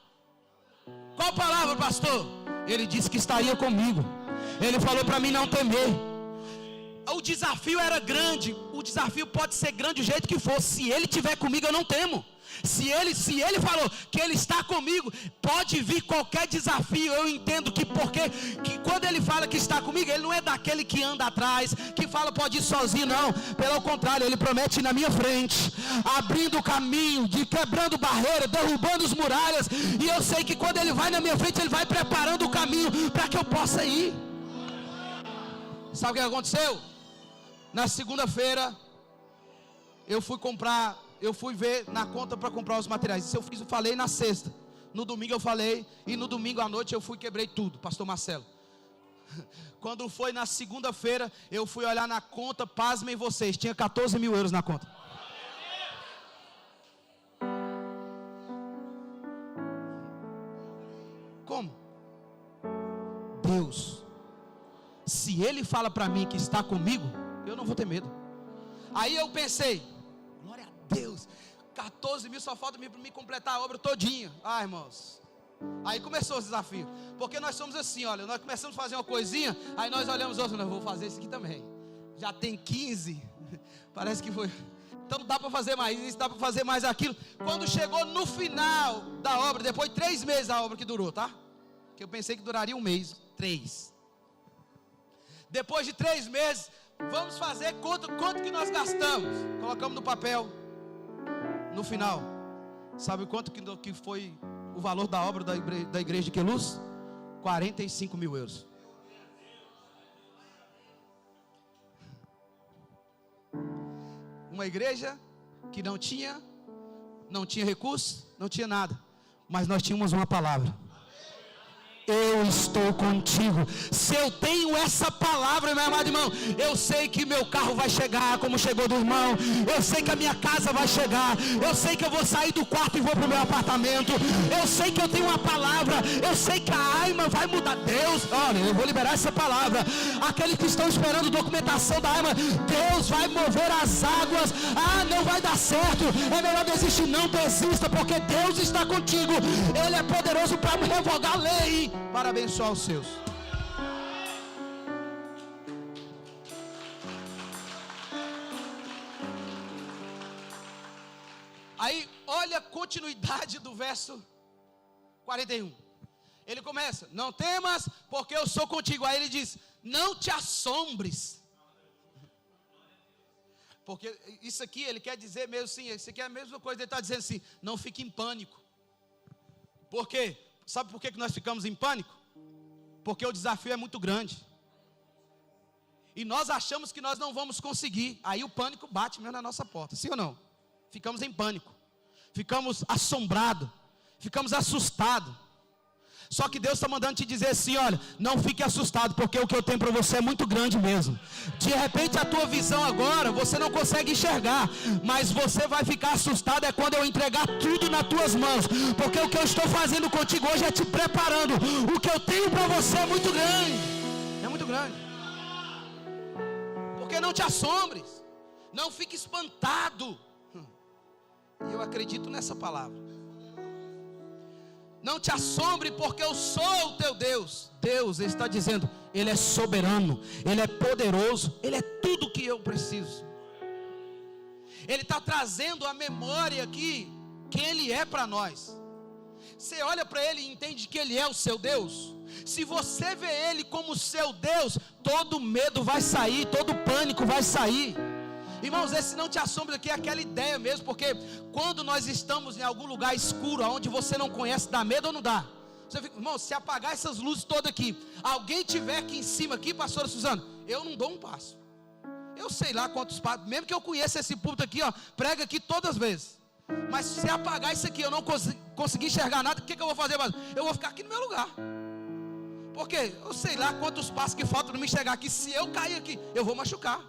Qual palavra, pastor? Ele disse que estaria comigo. Ele falou para mim não temer. O desafio era grande. O desafio pode ser grande do jeito que for. Se ele estiver comigo, eu não temo. Se ele falou que ele está comigo, pode vir qualquer desafio. Eu entendo que quando ele fala que está comigo, ele não é daquele que anda atrás, que fala pode ir sozinho, não. Pelo contrário, ele promete ir na minha frente, abrindo o caminho, quebrando barreiras, derrubando as muralhas. E eu sei que quando ele vai na minha frente, ele vai preparando o caminho para que eu possa ir. Sabe o que aconteceu? Na segunda-feira, eu fui ver na conta para comprar os materiais. Isso eu falei na sexta. No domingo eu falei, e no domingo à noite eu quebrei tudo, pastor Marcelo. Quando foi na segunda-feira, eu fui olhar na conta, pasmem vocês, tinha 14 mil euros na conta. Como? Deus. Se Ele fala para mim que está comigo, eu não vou ter medo. Aí eu pensei, glória a Deus, 14 mil só falta para me completar a obra todinha. Ah, irmãos, aí começou o desafio. Porque nós somos assim, olha, nós começamos a fazer uma coisinha, aí nós olhamos outro, não, vou fazer isso aqui também. Já tem 15, parece que foi. Então dá para fazer mais isso, dá para fazer mais aquilo. Quando chegou no final da obra, depois de 3 meses a obra que durou, tá? Que eu pensei que duraria 1 mês, 3. Depois de 3 meses, vamos fazer quanto que nós gastamos. Colocamos no papel. No final, Sabe quanto que foi o valor da obra da igreja de Queluz? 45 mil euros. Uma igreja que não tinha recurso, não tinha nada, mas nós tínhamos uma palavra. Eu estou contigo. Se eu tenho essa palavra, meu amado irmão, eu sei que meu carro vai chegar como chegou do irmão. Eu sei que a minha casa vai chegar. Eu sei que eu vou sair do quarto e vou para o meu apartamento. Eu sei que eu tenho uma palavra. Eu sei que a AIMA vai mudar. Deus, olha, eu vou liberar essa palavra. Aqueles que estão esperando documentação da AIMA, Deus vai mover as águas. Ah, não vai dar certo. É melhor desistir. Não desista, porque Deus está contigo. Ele é poderoso para revogar a lei, para abençoar os seus. Aí, olha a continuidade do verso 41. Ele começa: não temas, porque eu sou contigo. Aí ele diz: não te assombres. Porque isso aqui ele quer dizer mesmo assim, isso aqui é a mesma coisa. Ele está dizendo assim: não fique em pânico. Por quê? Sabe por que nós ficamos em pânico? Porque o desafio é muito grande. E nós achamos que nós não vamos conseguir. Aí o pânico bate mesmo na nossa porta. Sim ou não? Ficamos em pânico. Ficamos assombrados. Ficamos assustados. Só que Deus está mandando te dizer assim: olha, não fique assustado, porque o que eu tenho para você é muito grande mesmo. De repente a tua visão agora, você não consegue enxergar, mas você vai ficar assustado é quando eu entregar tudo nas tuas mãos. Porque o que eu estou fazendo contigo hoje é te preparando. O que eu tenho para você é muito grande. É muito grande. Porque não te assombres. Não fique espantado. E eu acredito nessa palavra. Não te assombre, porque eu sou o teu Deus. Deus, Ele está dizendo, Ele é soberano, Ele é poderoso, Ele é tudo que eu preciso. Ele está trazendo a memória aqui, quem Ele é para nós. Você olha para Ele e entende que Ele é o seu Deus. Se você vê Ele como seu Deus, todo medo vai sair, todo pânico vai sair. Irmãos, esse não te assombra aqui é aquela ideia mesmo, porque quando nós estamos em algum lugar escuro, onde você não conhece, dá medo ou não dá? Você fica, irmão, se apagar essas luzes todas aqui, alguém tiver aqui em cima, aqui, pastora Suzana, eu não dou um passo. Eu sei lá quantos passos, mesmo que eu conheça esse púlpito aqui, ó, prega aqui todas as vezes. Mas se apagar isso aqui, eu não conseguir enxergar nada, o que eu vou fazer? Eu vou ficar aqui no meu lugar. Porque eu sei lá quantos passos que faltam para me enxergar aqui. Se eu cair aqui, eu vou machucar.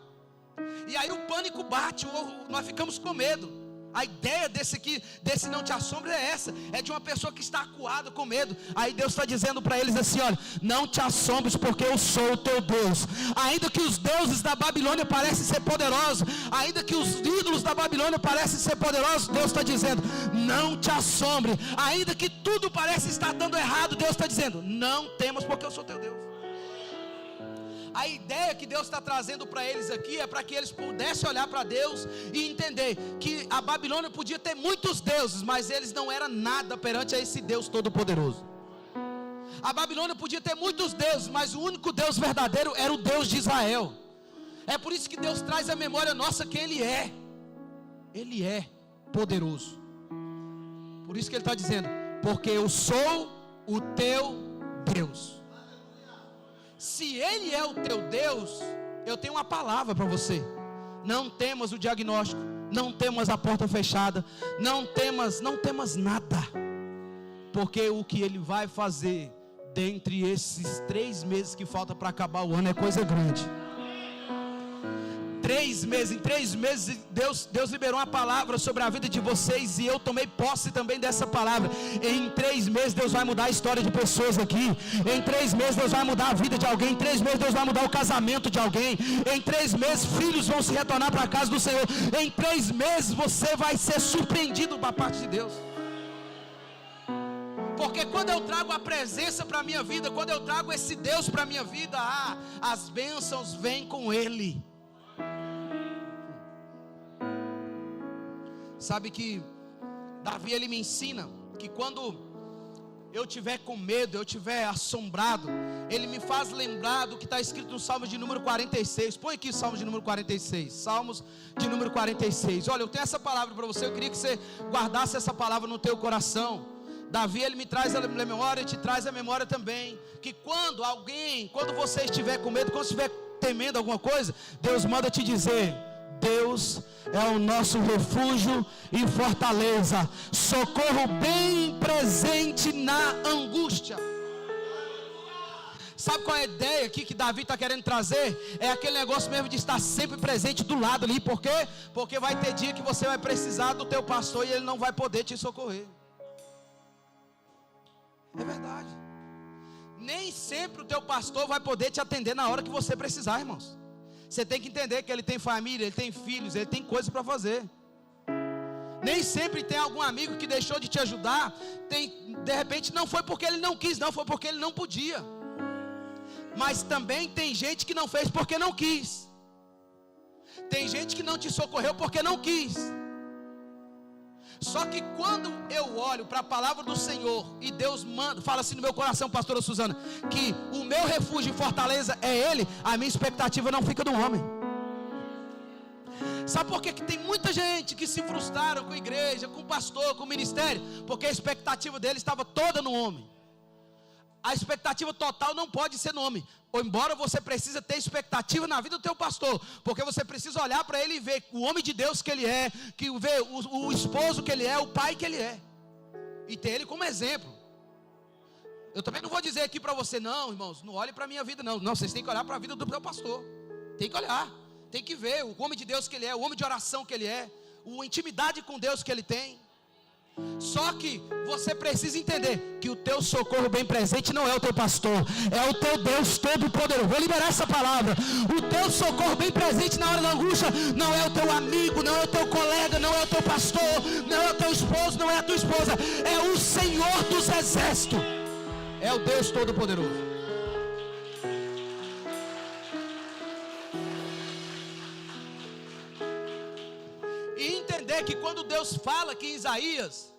E aí o pânico bate, nós ficamos com medo. A ideia desse não te assombra é essa. É de uma pessoa que está acuada com medo. Aí Deus está dizendo para eles assim: olha, não te assombres, porque eu sou o teu Deus. Ainda que os deuses da Babilônia parecem ser poderosos, ainda que os ídolos da Babilônia parecem ser poderosos, Deus está dizendo, não te assombre. Ainda que tudo parece estar dando errado, Deus está dizendo, não temas, porque eu sou teu Deus. A ideia que Deus está trazendo para eles aqui é para que eles pudessem olhar para Deus e entender que a Babilônia podia ter muitos deuses, mas eles não eram nada perante a esse Deus todo-poderoso. A Babilônia podia ter muitos deuses, mas o único Deus verdadeiro era o Deus de Israel. É por isso que Deus traz à memória nossa que Ele é. Ele é poderoso. Por isso que Ele está dizendo, porque eu sou o teu Deus. Se Ele é o teu Deus, eu tenho uma palavra para você. Não temas o diagnóstico, não temas a porta fechada, não temas nada. Porque o que Ele vai fazer dentre esses 3 meses que falta para acabar o ano é coisa grande. 3 meses, em 3 meses Deus liberou uma palavra sobre a vida de vocês, e eu tomei posse também dessa palavra. Em 3 meses Deus vai mudar a história de pessoas aqui. Em 3 meses Deus vai mudar a vida de alguém. Em 3 meses Deus vai mudar o casamento de alguém. Em 3 meses filhos vão se retornar para a casa do Senhor. Em 3 meses você vai ser surpreendido da parte de Deus. Porque quando eu trago a presença para a minha vida, quando eu trago esse Deus para a minha vida, as bênçãos vêm com Ele. Sabe que Davi, ele me ensina que quando eu tiver com medo, eu tiver assombrado, ele me faz lembrar do que está escrito no Salmo de número 46. Põe aqui o Salmo de número 46. Salmos de número 46. Olha, eu tenho essa palavra para você. Eu queria que você guardasse essa palavra no teu coração. Davi, ele me traz a memória, te traz a memória também. Que quando você estiver com medo, quando estiver temendo alguma coisa, Deus manda te dizer: Deus é o nosso refúgio e fortaleza, socorro bem presente na angústia. Sabe qual é a ideia aqui que Davi está querendo trazer? É aquele negócio mesmo de estar sempre presente do lado ali. Por quê? Porque vai ter dia que você vai precisar do teu pastor e ele não vai poder te socorrer. É verdade. Nem sempre o teu pastor vai poder te atender na hora que você precisar, irmãos. Você tem que entender que ele tem família, ele tem filhos, ele tem coisas para fazer. Nem sempre tem algum amigo que deixou de te ajudar. De repente não foi porque ele não quis, não, foi porque ele não podia. Mas também tem gente que não fez porque não quis. Tem gente que não te socorreu porque não quis. Só que quando eu olho para a palavra do Senhor e Deus fala assim no meu coração, pastora Suzana, que o meu refúgio e fortaleza é Ele, a minha expectativa não fica no homem. Sabe por que tem muita gente que se frustraram com a igreja, com o pastor, com o ministério? Porque a expectativa dele estava toda no homem. A expectativa total não pode ser no homem. Ou embora você precisa ter expectativa na vida do teu pastor, porque você precisa olhar para ele e ver o homem de Deus que ele é, que ver o esposo que ele é, o pai que ele é, e ter ele como exemplo. Eu também não vou dizer aqui para você: não, irmãos, não olhe para a minha vida, não. Não, vocês têm que olhar para a vida do teu pastor. Tem que olhar, tem que ver o homem de Deus que ele é, o homem de oração que ele é, a intimidade com Deus que ele tem. Só que você precisa entender que o teu socorro bem presente não é o teu pastor, é o teu Deus Todo-Poderoso. Vou liberar essa palavra. O teu socorro bem presente na hora da angústia não é o teu amigo, não é o teu colega, não é o teu pastor, não é o teu esposo, não é a tua esposa. É o Senhor dos Exércitos. É o Deus Todo-Poderoso. E entender que quando Deus fala aqui em Isaías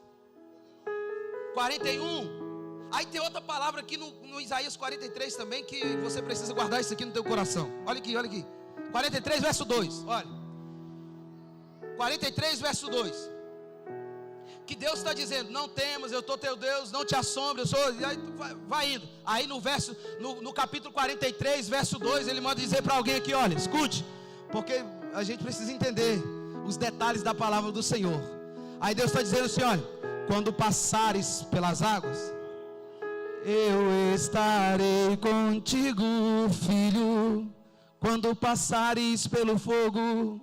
41, aí tem outra palavra aqui no Isaías 43 também, que você precisa guardar isso aqui no teu coração. Olha aqui, olha aqui. 43 verso 2, olha. 43 verso 2. Que Deus está dizendo: não temas, eu estou teu Deus, não te assombres, eu sou. E aí vai indo. Aí no capítulo 43 verso 2, ele manda dizer para alguém aqui: olha, escute, porque a gente precisa entender os detalhes da palavra do Senhor. Aí Deus está dizendo assim: olha, quando passares pelas águas, eu estarei contigo, filho. Quando passares pelo fogo,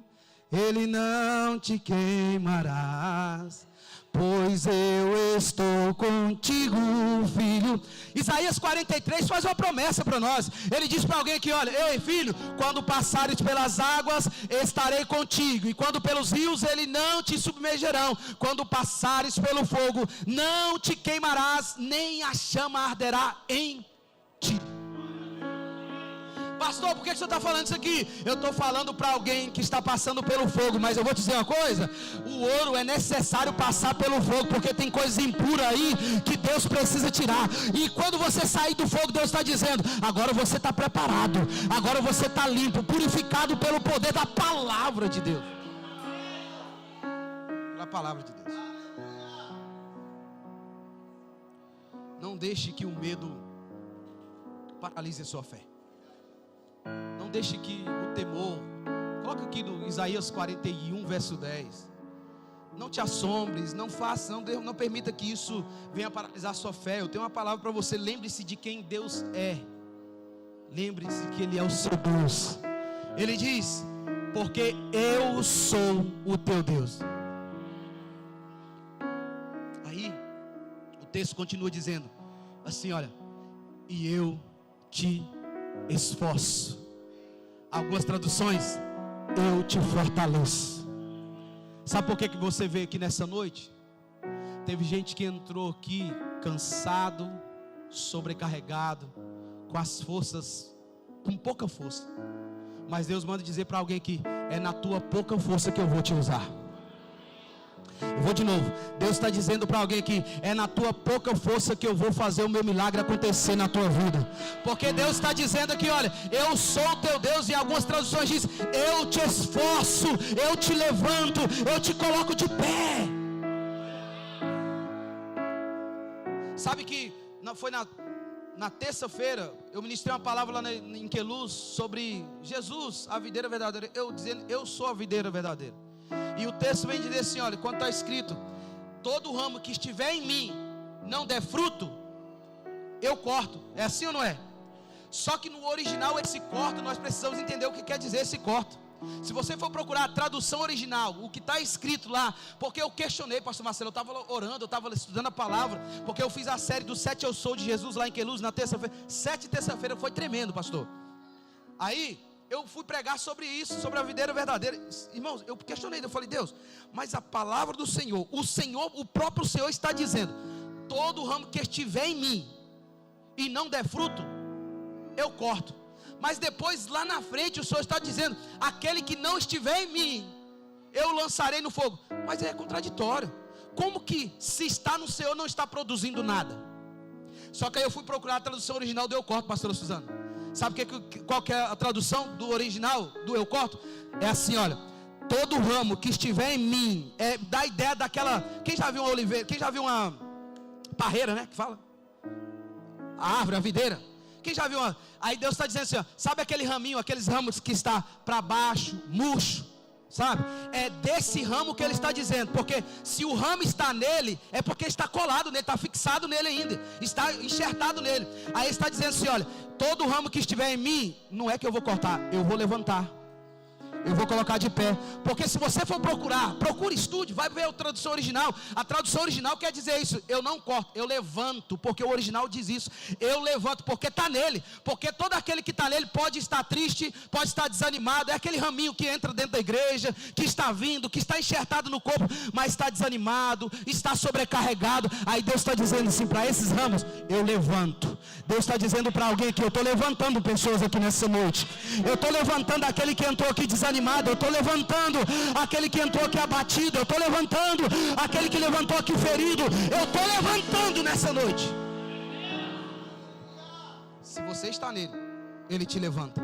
ele não te queimarás, pois eu estou contigo, filho. Isaías 43 faz uma promessa para nós. Ele diz para alguém aqui: olha, ei filho, quando passares pelas águas, estarei contigo, e quando pelos rios, ele não te submergerão. Quando passares pelo fogo, não te queimarás, nem a chama arderá em ti. Pastor, por que você está falando isso aqui? Eu estou falando para alguém que está passando pelo fogo. Mas eu vou te dizer uma coisa: o ouro é necessário passar pelo fogo, porque tem coisas impuras aí que Deus precisa tirar. E quando você sair do fogo, Deus está dizendo: agora você está preparado, agora você está limpo, purificado pelo poder da palavra de Deus. Pela palavra de Deus. Não deixe que o medo paralise a sua fé. Não deixe que o temor, coloca aqui no Isaías 41 verso 10, não te assombres, não faça, não permita que isso venha paralisar a sua fé. Eu tenho uma palavra para você: lembre-se de quem Deus é, lembre-se que Ele é o seu Deus. Ele diz: porque eu sou o teu Deus. Aí o texto continua dizendo assim, olha: e eu te esforço. Algumas traduções: eu te fortaleço. Sabe por que você veio aqui nessa noite? Teve gente que entrou aqui cansado, sobrecarregado, com as forças, com pouca força. Mas Deus manda dizer para alguém aqui: é na tua pouca força que eu vou te usar. Eu vou de novo. Deus está dizendo para alguém aqui: é na tua pouca força que eu vou fazer o meu milagre acontecer na tua vida. Porque Deus está dizendo aqui, olha, eu sou o teu Deus. Em algumas traduções diz: eu te esforço, eu te levanto, eu te coloco de pé. Sabe que foi na terça-feira eu ministrei uma palavra lá em Queluz sobre Jesus, a videira verdadeira. Eu dizendo: eu sou a videira verdadeira. E o texto vem dizer assim, olha, quando está escrito: todo ramo que estiver em mim não der fruto, eu corto. É assim ou não é? Só que no original esse corto, nós precisamos entender o que quer dizer esse corto. Se você for procurar a tradução original, o que está escrito lá, porque eu questionei, pastor Marcelo, eu estava orando, eu estava estudando a palavra, porque eu fiz a série do 7 Eu Sou de Jesus lá em Queluz na terça-feira. 7 terça-feira foi tremendo, pastor. Aí eu fui pregar sobre isso, sobre a videira verdadeira. Irmãos, eu questionei, eu falei: Deus, mas a palavra do Senhor, o próprio Senhor está dizendo: todo ramo que estiver em mim e não der fruto, eu corto. Mas depois lá na frente o Senhor está dizendo: aquele que não estiver em mim, eu lançarei no fogo. Mas é contraditório. Como que se está no Senhor não está produzindo nada? Só que aí eu fui procurar a tradução original do eu corto, pastora Suzana. Sabe qual que é a tradução do original do eu corto? É assim, olha: todo ramo que estiver em mim, dá a ideia daquela. Quem já viu uma oliveira? Quem já viu uma parreira, né? Que fala? A árvore, a videira. Quem já viu uma? Aí Deus está dizendo assim, ó, sabe aquele raminho, aqueles ramos que está para baixo, murcho, sabe? É desse ramo que ele está dizendo. Porque se o ramo está nele, é porque está colado nele, está fixado nele ainda, está enxertado nele. Aí ele está dizendo assim, olha: todo ramo que estiver em mim, não é que eu vou cortar, eu vou levantar, eu vou colocar de pé. Porque se você for procure, estude, vai ver a tradução original. A tradução original quer dizer isso: eu não corto, eu levanto. Porque o original diz isso: eu levanto, porque está nele. Porque todo aquele que está nele pode estar triste, pode estar desanimado. É aquele raminho que entra dentro da igreja, que está vindo, que está enxertado no corpo, mas está desanimado, está sobrecarregado. Aí Deus está dizendo assim para esses ramos: eu levanto. Deus está dizendo para alguém aqui: eu estou levantando pessoas aqui nessa noite. Eu estou levantando aquele que entrou aqui desanimado. Eu estou levantando aquele que entrou aqui abatido. Eu estou levantando aquele que levantou aqui ferido. Eu estou levantando nessa noite. Se você está nele, ele te levanta.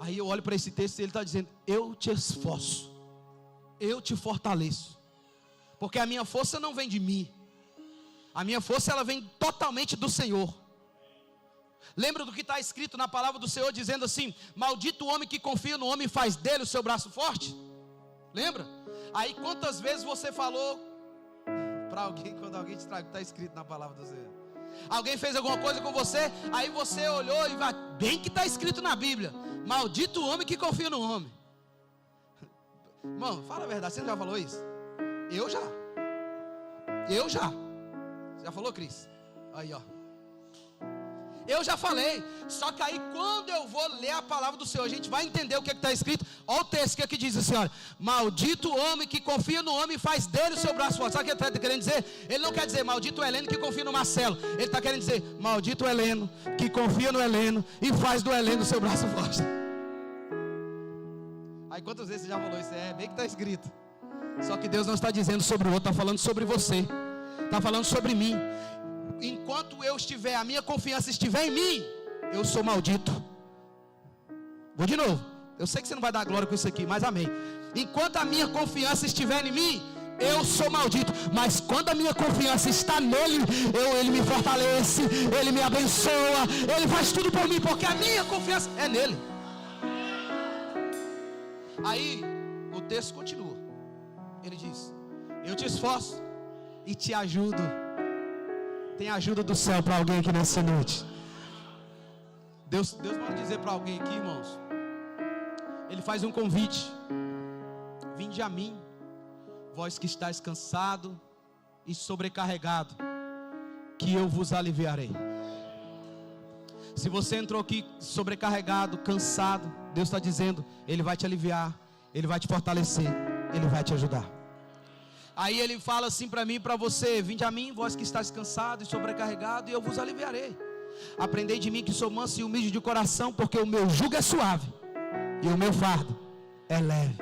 Aí eu olho para esse texto e ele está dizendo: eu te esforço, eu te fortaleço. Porque a minha força não vem de mim, a minha força ela vem totalmente do Senhor. Lembra do que está escrito na palavra do Senhor, dizendo assim: maldito o homem que confia no homem e faz dele o seu braço forte? Lembra? Aí quantas vezes você falou para alguém, quando alguém te traz, está escrito na palavra do Senhor, alguém fez alguma coisa com você, aí você olhou e vai: bem que está escrito na Bíblia, maldito o homem que confia no homem. Irmão, fala a verdade, você já falou isso? Eu já. Você já falou, Cris? Aí ó, eu já falei. Só que aí quando eu vou ler a palavra do Senhor, a gente vai entender o que está escrito. Olha o texto que aqui diz assim, olha: maldito o homem que confia no homem e faz dele o seu braço forte. Sabe o que ele está querendo dizer? Ele não quer dizer maldito o Heleno que confia no Marcelo. Ele está querendo dizer maldito o Heleno que confia no Heleno e faz do Heleno o seu braço forte. Aí quantas vezes você já falou isso? É bem que está escrito. Só que Deus não está dizendo sobre o outro, está falando sobre você, está falando sobre mim. Enquanto eu estiver, a minha confiança estiver em mim, eu sou maldito. Vou de novo. Eu sei que você não vai dar glória com isso aqui, mas amém. Enquanto a minha confiança estiver em mim, eu sou maldito. Mas quando a minha confiança está nele, ele me fortalece, ele me abençoa, ele faz tudo por mim, porque a minha confiança é nele. Aí o texto continua. Ele diz: eu te esforço e te ajudo. Tem ajuda do céu para alguém aqui nessa noite. Deus manda dizer para alguém aqui, irmãos. Ele faz um convite: vinde a mim, vós que estáis cansado e sobrecarregado, que eu vos aliviarei. Se você entrou aqui sobrecarregado, cansado, Deus está dizendo: ele vai te aliviar, ele vai te fortalecer, ele vai te ajudar. Aí ele fala assim para mim e para você: vinde a mim, vós que estáis cansado e sobrecarregado, e eu vos aliviarei. Aprendei de mim que sou manso e humilde de coração, porque o meu jugo é suave e o meu fardo é leve.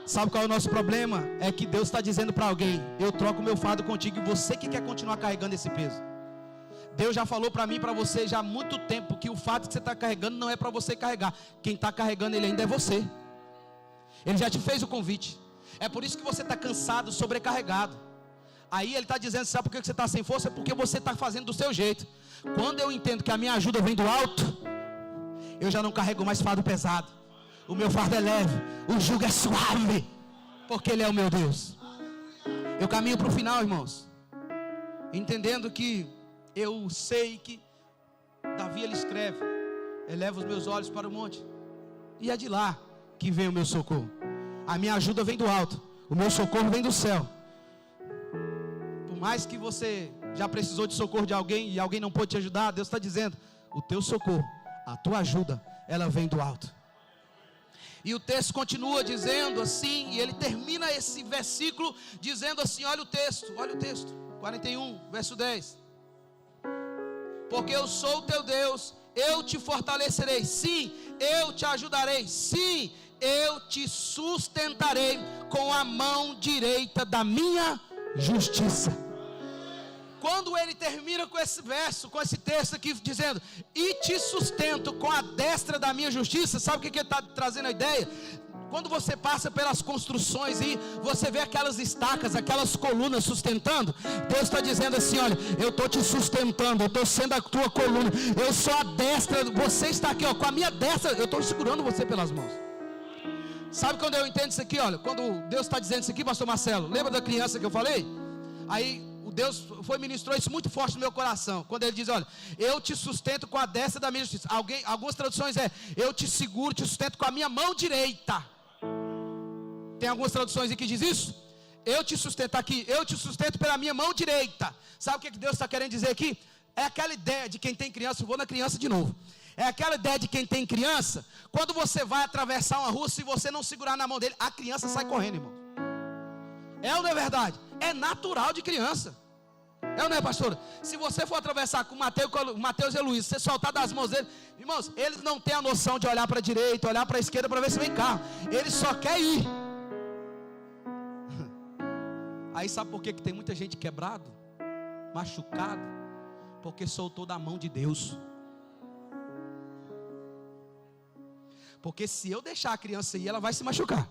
Sabe qual é o nosso problema? É que Deus está dizendo para alguém: eu troco meu fardo contigo, e você que quer continuar carregando esse peso. Deus já falou para mim e para você já há muito tempo que o fardo que você está carregando não é para você carregar. Quem está carregando ele ainda é você. Ele já te fez o convite. É por isso que você está cansado, sobrecarregado. Aí ele está dizendo: sabe por que você está sem força? É porque você está fazendo do seu jeito. Quando eu entendo que a minha ajuda vem do alto, eu já não carrego mais fardo pesado. O meu fardo é leve, o jugo é suave, porque Ele é o meu Deus. Eu caminho para o final, irmãos, entendendo que eu sei que Davi, ele escreve: eleva os meus olhos para o monte, e é de lá que vem o meu socorro. A minha ajuda vem do alto, o meu socorro vem do céu. Por mais que você já precisou de socorro de alguém e alguém não pôde te ajudar, Deus está dizendo: o teu socorro, a tua ajuda, ela vem do alto. E o texto continua dizendo assim, e ele termina esse versículo dizendo assim: olha o texto, 41, verso 10. Porque eu sou o teu Deus, eu te fortalecerei, sim, eu te ajudarei, sim, eu te sustentarei com a mão direita da minha justiça. Quando ele termina com esse verso, com esse texto aqui dizendo: e te sustento com a destra da minha justiça, sabe o que ele está trazendo a ideia? Quando você passa pelas construções e você vê aquelas estacas, aquelas colunas sustentando, Deus está dizendo assim: olha, eu estou te sustentando, eu estou sendo a tua coluna, eu sou a destra, você está aqui, ó, com a minha destra, eu estou segurando você pelas mãos. Sabe quando eu entendo isso aqui? Olha, quando Deus está dizendo isso aqui, pastor Marcelo, lembra da criança que eu falei? Aí Deus ministrou isso muito forte no meu coração, quando ele diz: olha, eu te sustento com a destra da minha justiça. Algumas traduções eu te seguro, te sustento com a minha mão direita. Tem algumas traduções aqui que diz isso. Eu te sustento aqui, eu te sustento pela minha mão direita. Sabe o que Deus está querendo dizer aqui? É aquela ideia de quem tem criança. Eu vou na criança de novo. É aquela ideia de quem tem criança. Quando você vai atravessar uma rua, se você não segurar na mão dele, a criança sai correndo, irmão. É ou não é verdade? É natural de criança. É ou não é, pastora? Se você for atravessar com Mateus e Luiz, você soltar das mãos dele, irmãos, eles não têm a noção de olhar para a direita, olhar para a esquerda para ver se vem carro. Eles só querem ir. Aí sabe por que tem muita gente quebrado, machucado? Porque soltou da mão de Deus. Porque se eu deixar a criança ir, ela vai se machucar.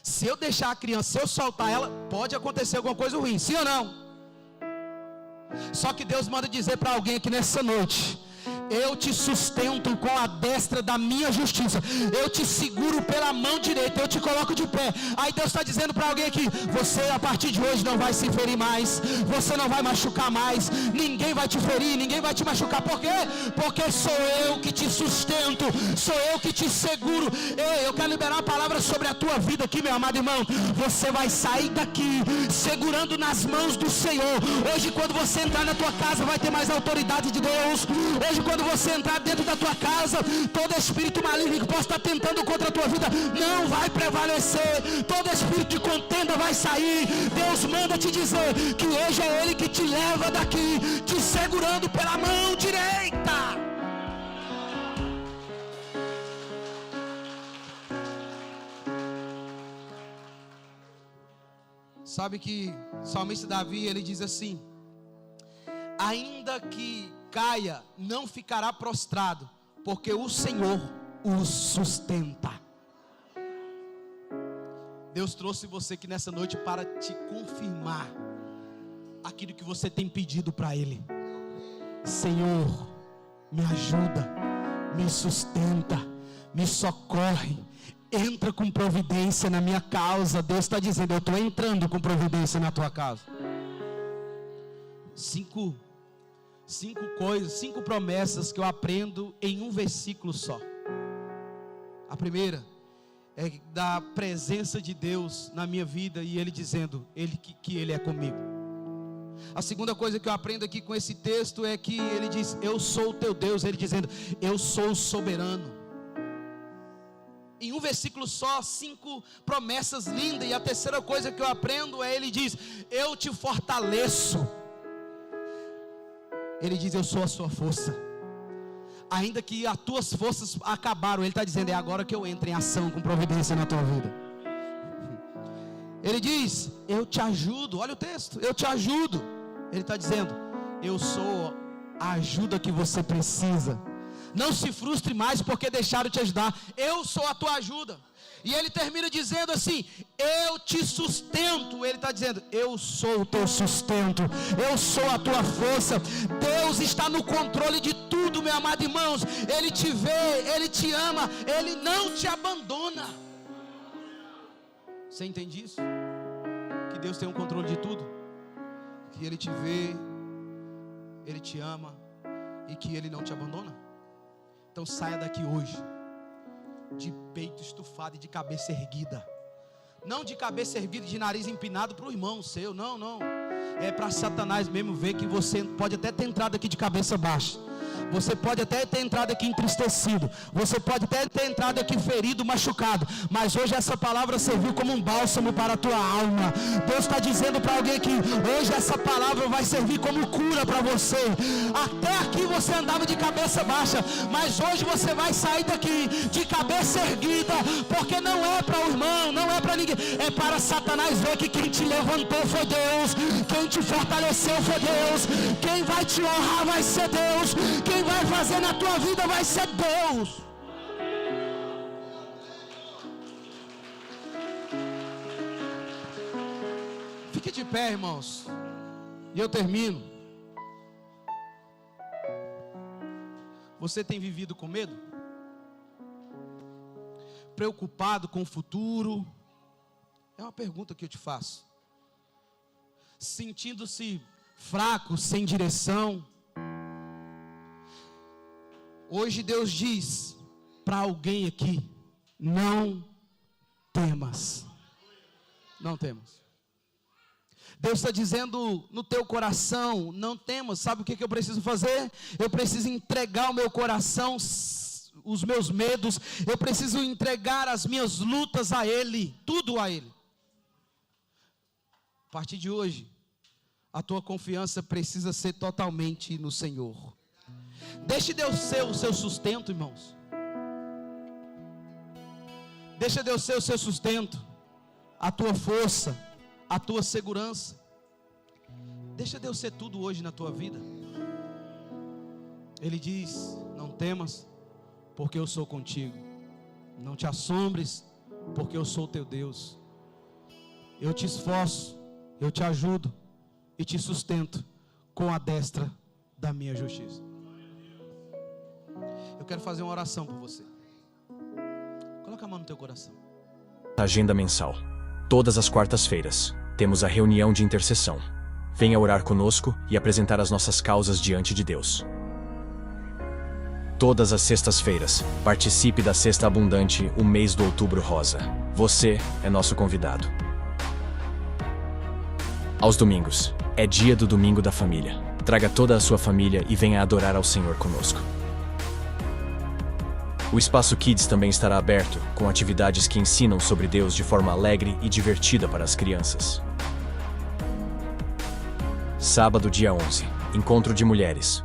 Se eu deixar a criança, se eu soltar ela, pode acontecer alguma coisa ruim, sim ou não? Só que Deus manda dizer para alguém aqui nessa noite: eu te sustento com a destra da minha justiça, eu te seguro pela mão direita, eu te coloco de pé. Aí Deus está dizendo para alguém aqui: você a partir de hoje não vai se ferir mais, você não vai machucar mais, ninguém vai te ferir, ninguém vai te machucar. Por quê? Porque sou eu que te sustento, sou eu que te seguro. Ei, eu quero liberar uma palavra sobre a tua vida aqui, meu amado irmão. Você vai sair daqui segurando nas mãos do Senhor. Hoje, quando você entrar na tua casa, vai ter mais autoridade de Deus. Hoje, quando você entrar dentro da tua casa, todo espírito maligno que possa estar tentando contra a tua vida não vai prevalecer. Todo espírito de contenda vai sair. Deus manda te dizer que hoje é Ele que te leva daqui, te segurando pela mão direita. Sabe que o salmista Davi, ele diz assim: ainda que caia, não ficará prostrado, porque o Senhor o sustenta. Deus trouxe você aqui nessa noite para te confirmar aquilo que você tem pedido para Ele. Senhor, me ajuda, me sustenta, me socorre, entra com providência na minha causa. Deus está dizendo: eu estou entrando com providência na tua causa. Cinco promessas que eu aprendo em um versículo só. A primeira é da presença de Deus na minha vida, e Ele dizendo que Ele é comigo. A segunda coisa que eu aprendo aqui com esse texto é que Ele diz: eu sou o teu Deus. Ele dizendo: eu sou o soberano. Em um versículo só, 5 promessas lindas. E a terceira coisa que eu aprendo é: Ele diz: eu te fortaleço. Ele diz: eu sou a sua força. Ainda que as tuas forças acabaram, Ele está dizendo: é agora que eu entro em ação com providência na tua vida. Ele diz: eu te ajudo. Olha o texto, eu te ajudo. Ele está dizendo: eu sou a ajuda que você precisa. Não se frustre mais porque deixaram de te ajudar. Eu sou a tua ajuda. E ele termina dizendo assim: eu te sustento. Ele está dizendo: eu sou o teu sustento, eu sou a tua força. Deus está no controle de tudo, meu amado irmãos. Ele te vê, Ele te ama, Ele não te abandona. Você entende isso? Que Deus tem o controle de tudo, que Ele te vê, Ele te ama e que Ele não te abandona. Então saia daqui hoje de peito estufado e de cabeça erguida. Não de cabeça erguida e de nariz empinado para o irmão seu, não, não. É para Satanás mesmo ver que você pode até ter entrado aqui de cabeça baixa. Você pode até ter entrado aqui entristecido. Você pode até ter entrado aqui ferido, machucado. Mas hoje essa palavra serviu como um bálsamo para a tua alma. Deus está dizendo para alguém que hoje essa palavra vai servir como cura para você. Até aqui você andava de cabeça baixa, mas hoje você vai sair daqui de cabeça erguida. Porque não é para o irmão, não é para ninguém. É para Satanás ver que quem te levantou foi Deus. Quem te fortaleceu foi Deus. Quem vai te honrar vai ser Deus. Quem vai fazer na tua vida vai ser Deus. Fique de pé, irmãos. E eu termino. Você tem vivido com medo? Preocupado com o futuro? É uma pergunta que eu te faço. Sentindo-se fraco, sem direção? Hoje Deus diz para alguém aqui: não temas. Não temas. Deus está dizendo no teu coração: não temas. Sabe o que eu preciso fazer? Eu preciso entregar o meu coração, os meus medos. Eu preciso entregar as minhas lutas a Ele. Tudo a Ele. A partir de hoje, a tua confiança precisa ser totalmente no Senhor. Deixe Deus ser o seu sustento, irmãos. Deixa Deus ser o seu sustento, a tua força, a tua segurança. Deixa Deus ser tudo hoje na tua vida. Ele diz: não temas, porque eu sou contigo. Não te assombres, porque eu sou teu Deus. Eu te esforço, eu te ajudo e te sustento com a destra da minha justiça. Eu quero fazer uma oração por você. Coloca a mão no teu coração. Agenda mensal. Todas as quartas-feiras, temos a reunião de intercessão. Venha orar conosco e apresentar as nossas causas diante de Deus. Todas as sextas-feiras, participe da Cesta Abundante, o mês do Outubro Rosa. Você é nosso convidado. Aos domingos, é dia do Domingo da Família. Traga toda a sua família e venha adorar ao Senhor conosco. O Espaço Kids também estará aberto, com atividades que ensinam sobre Deus de forma alegre e divertida para as crianças. Sábado, dia 11, Encontro de Mulheres.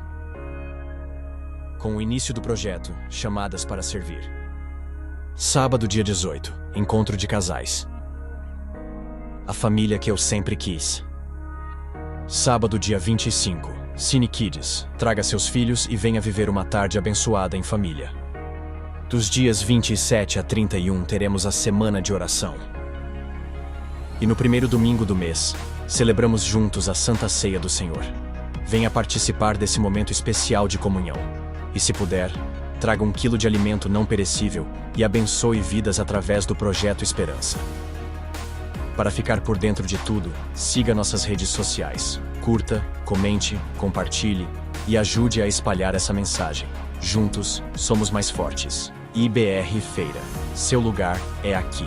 Com o início do projeto, Chamadas para Servir. Sábado, dia 18, Encontro de Casais. A família que eu sempre quis. Sábado, dia 25, Cine Kids. Traga seus filhos e venha viver uma tarde abençoada em família. Dos dias 27 a 31 teremos a Semana de Oração. E no primeiro domingo do mês, celebramos juntos a Santa Ceia do Senhor. Venha participar desse momento especial de comunhão. E se puder, traga 1 quilo de alimento não perecível e abençoe vidas através do Projeto Esperança. Para ficar por dentro de tudo, siga nossas redes sociais. Curta, comente, compartilhe e ajude a espalhar essa mensagem. Juntos, somos mais fortes. IBR Feira. Seu lugar é aqui.